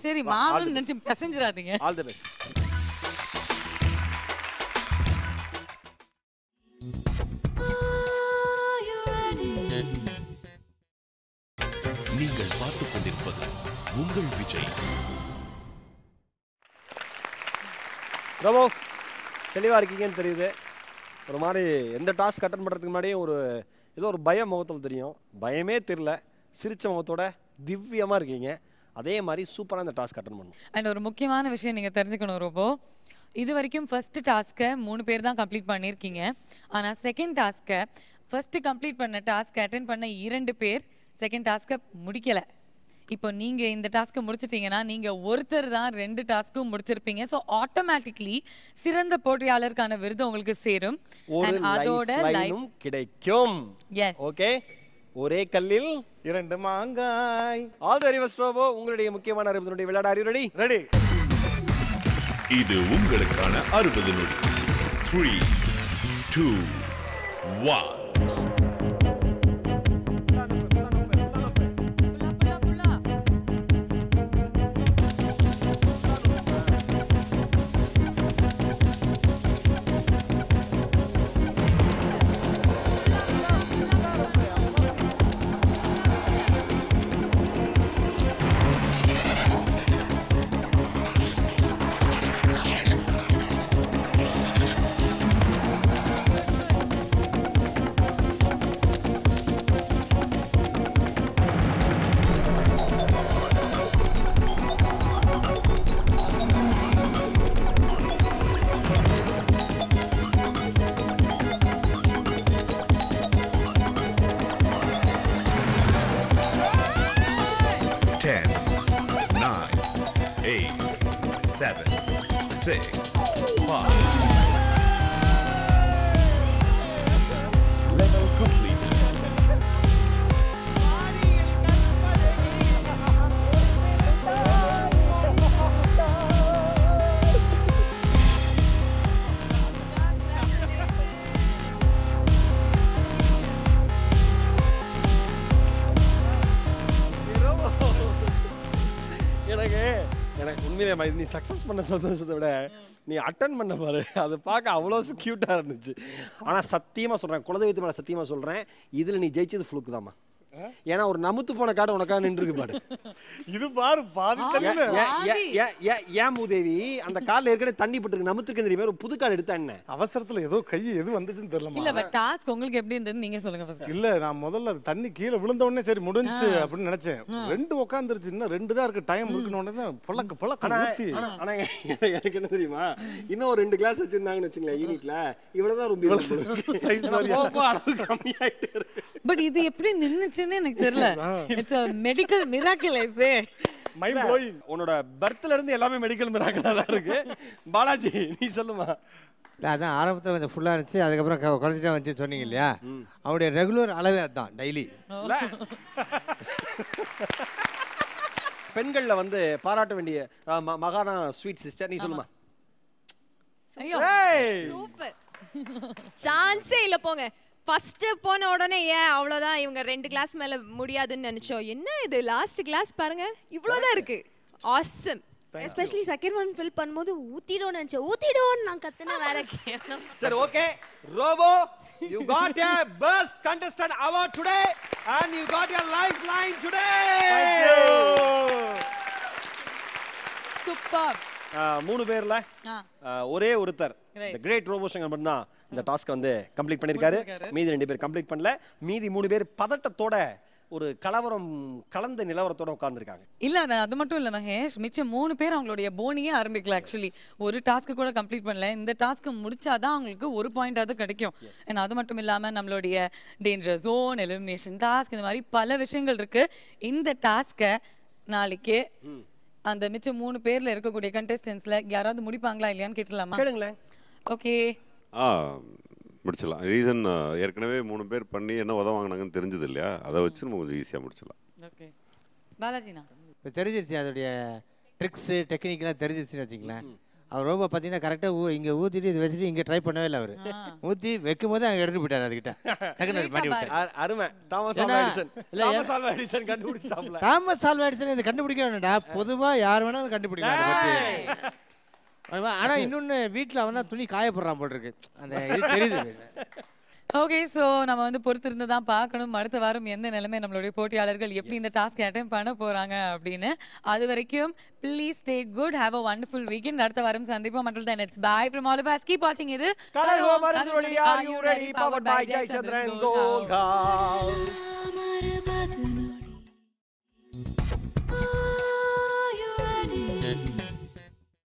சரி மாவுன்னு நினைச்சு பசஞ்சிராதீங்க. All the best. நீங்கள் பார்த்துக் கொண்டிருப்பது உங்கள் விஜய். பிரபு, தெளிவா இருக்கீங்கன்னு தெரியுது. ஒரு மாதிரி எந்த டாஸ்க் அட்டன் பண்றதுக்கு முன்னாடியும் ஏதோ ஒரு பயம் முகத்தில் தெரியும். பயமே தெரியல, சிரிச்ச முகத்தோட திவ்யமா இருக்கீங்க. அதே மாதிரி சூப்பரா இந்த டாஸ்க் அட்டன் பண்ணணும். அண்ட் ஒரு முக்கியமான விஷயம் நீங்க தெரிஞ்சுக்கணும் ரோபோ, இது வரைக்கும் ஃபர்ஸ்ட் டாஸ்க்கை 3 பேர் தான் கம்ப்ளீட் பண்ணியிருக்கீங்க. ஆனால் செகண்ட் டாஸ்க்கை ஃபர்ஸ்ட் கம்ப்ளீட் பண்ண டாஸ்க்கை அட்டென்ட் பண்ண 2 பேர் செகண்ட் டாஸ்க்கை முடிக்கலை. இப்போ நீங்கள் இந்த டாஸ்க்கை முடிச்சிட்டிங்கன்னா நீங்கள் ஒருத்தர் தான் 2 டாஸ்க்கும் முடிச்சிருப்பீங்க. ஸோ ஆட்டோமேட்டிக்லி சிறந்த போட்டியாளருக்கான விருது உங்களுக்கு சேரும். அதோட லைனும் கிடைக்கும். Yes, okay. ஒரே கல்லில் 2 மாங்காய். All the very best Robo. உங்களுடைய முக்கியமான 60 நொடி விளையாட ஆர் யூ ரெடி? ரெடி. இது உங்களுக்கான 60 நொடி. 3, 2, 1. எனக்கு உண்மையிலே நீ சக்ஸஸ் பண்ண சந்தோஷத்தை விட நீ அட்டன் பண்ண பாரு, அது பார்க்க அவ்வளோ கியூட்டாக இருந்துச்சு. ஆனால் சத்தியமாக சொல்கிறேன், குலதெய்வத்து மேலே சத்தியமாக சொல்கிறேன், இதில் நீ ஜெயிச்சது ஃப்ளூக்கு தாம்மா. ஏன்னா ஒரு நமுத்து போன காடு உனக்காக நின்றுருக்கு பாரு. இது பாரு பாதி ஏன் மூதேவி அந்த கால்ல ஏற்கனவே தண்ணி பட்டுருக்கு, நமுத்துக்கு தெரியுமா? ஒரு புது காடு எடுத்தா என்ன அவசரத்துல ஏதோ கை எது வந்துச்சுன்னு தெரியல. இல்ல பட் டாஸ்க் உங்களுக்கு எப்படி இருந்தது நீங்க சொல்லுங்க ஃபர்ஸ்ட். இல்ல நான் முதல்ல தண்ணி கீழே விழுந்த உடனே சரி முடிஞ்சு அப்படின்னு நினைச்சேன். 2 உட்காந்துருச்சு, இன்னும் 2 தான் இருக்கு, டைம் இருக்குன்னு உடனே பழக்க பழக்க ஊத்தி. ஆனா எனக்கு என்ன தெரியுமா, இன்னும் ஒரு 2 கிளாஸ் வச்சிருந்தாங்கன்னு வச்சுங்களேன் யூனிட்ல, இவ்வளவுதான் ரொம்ப சைஸ் அளவு கம்மியாயிட்டே இருக்கு. பட் இது எப்படி நின்னுச்சுன்னு எனக்கு தெரியல. It's a medical miracle I say. Mind blowing. உன்னோட பர்த்ல இருந்து எல்லாமே மெடிக்கல் மிராக்கிளா தான் இருக்கு. பாலாஜி நீ சொல்லுமா. அதான் ஆரம்பத்தில் கொஞ்சம் ஃபுல்லாக இருந்துச்சு, அதுக்கப்புறம் குறைஞ்சிட்டே வந்துச்சு சொன்னீங்க இல்லையா? அவருடைய ரெகுலர் அளவே அதுதான் டெய்லி. பெண்கள்ல வந்து பாராட்ட வேண்டிய மகாதான் ஸ்வீட் சிஸ்டர், நீ சொல்லுமா. ஐயோ சூப்பர். சான்ஸே இல்ல போங்க. ஃபர்ஸ்ட் போன உடனே அவ்வளவுதான் இவங்க 2 கிளாஸ் மேல முடியாதுன்னு நினைச்சோம். என்ன இது லாஸ்ட் கிளாஸ் பாருங்க இவ்வளவுதான் இருக்கு. Awesome. Especially second one fill பண்ணும்போது ஊத்திடும் நினைச்சேன். ஊத்திடும் நான் கத்துனா வேற கேட்கணும். சரி okay. Robo you got a best contestant award today and you got your lifeline today. Thank you. Super. 3 பேர்ல ஒரே ஒருத்தர் the great ரோபோ சங்கர் மட்டும் தான் இந்த டாஸ்க் வந்து கம்ப்ளீட் பண்ணிருக்காரு. மீதி 2 பேர் கம்ப்ளீட் பண்ணல. மீதி 3 பேர் பதட்டத்தோட ஒரு கலவரம் கலந்த நிலவரத்தோட உட்கார்ந்துருக்காங்க. இல்ல அது மட்டும் இல்ல மகேஷ், மிச்சம் 3 பேர் அவங்களுடைய போனியே ஆரம்பிக்கல. ஆக்சுவலி ஒரு டாஸ்க் கூட கம்ப்ளீட் பண்ணல. இந்த டாஸ்க் முடிச்சாதான் அவங்களுக்கு ஒரு பாயிண்டாவது கிடைக்கும். ஏன்னா அது மட்டும் இல்லாம நம்மளுடைய டேஞ்சர் ஜோன், எலிமினேஷன் டாஸ்க், இந்த மாதிரி பல விஷயங்கள் இருக்கு. இந்த டாஸ்கை நாளைக்கு அந்த மிச்சம் 3 பேர்ல இருக்கக்கூடிய கண்டெஸ்டன்ஸ்ல யாராவது முடிப்பாங்களா இல்லையான்னு கேட்டலாமா? கேளுங்களேன். ஓகே. முடிச்சிடலாம். ரீசன் ஏற்கனவே 3 பேர் பண்ணி என்ன உதவாங்கனாங்கன்னு தெரிஞ்சது இல்லையா, அதை வச்சு நம்ம கொஞ்சம் ஈஸியாக முடிச்சிடலாம். ஓகே பாலாஜினா இப்போ தெரிஞ்சிருச்சு அதோடைய ட்ரிக்ஸு டெக்னிக்லாம் தெரிஞ்சிருச்சுன்னு வச்சுங்களேன். அவர் ரொம்ப பார்த்தீங்கன்னா கரெக்டாக இங்கே ஊற்றிட்டு இது வச்சுட்டு இங்கே ட்ரை பண்ணவே இல்லை. அவர் ஊற்றி வைக்கும் போது அங்கே எடுத்து போயிட்டார். அதுக்கிட்ட அருமை. தாமஸ் ஆல்வா எடிசன் கண்டுபிடிச்சிட்டாப்ல. தாமஸ் ஆல்வா எடிசன் இதை கண்டுபிடிக்க வேண்டாம்டா, பொதுவாக யார் வேணாலும் கண்டுபிடிக்கலாம். ஆனா இன்னொன்னு வீட்டுல அவன் தான் துணி காயப்படுறான் போல் இருக்கு, அந்த இது தெரியுது. ஓகே, ஸோ நம்ம வந்து பொறுத்திருந்து தான் பார்க்கணும் அடுத்த வாரம் எந்த நிலைமை நம்மளுடைய போட்டியாளர்கள் எப்படி இந்த டாஸ்க் அட்டெம்ட் பண்ண போறாங்க அப்படின்னு. அது வரைக்கும் please stay good, have a wonderful weekend. அடுத்த வாரம் சந்திப்போம். until then it's bye from all of us. Keep watching இது Kalaho Maranduroli, are you ready? Powered by Jayachandran Gold House.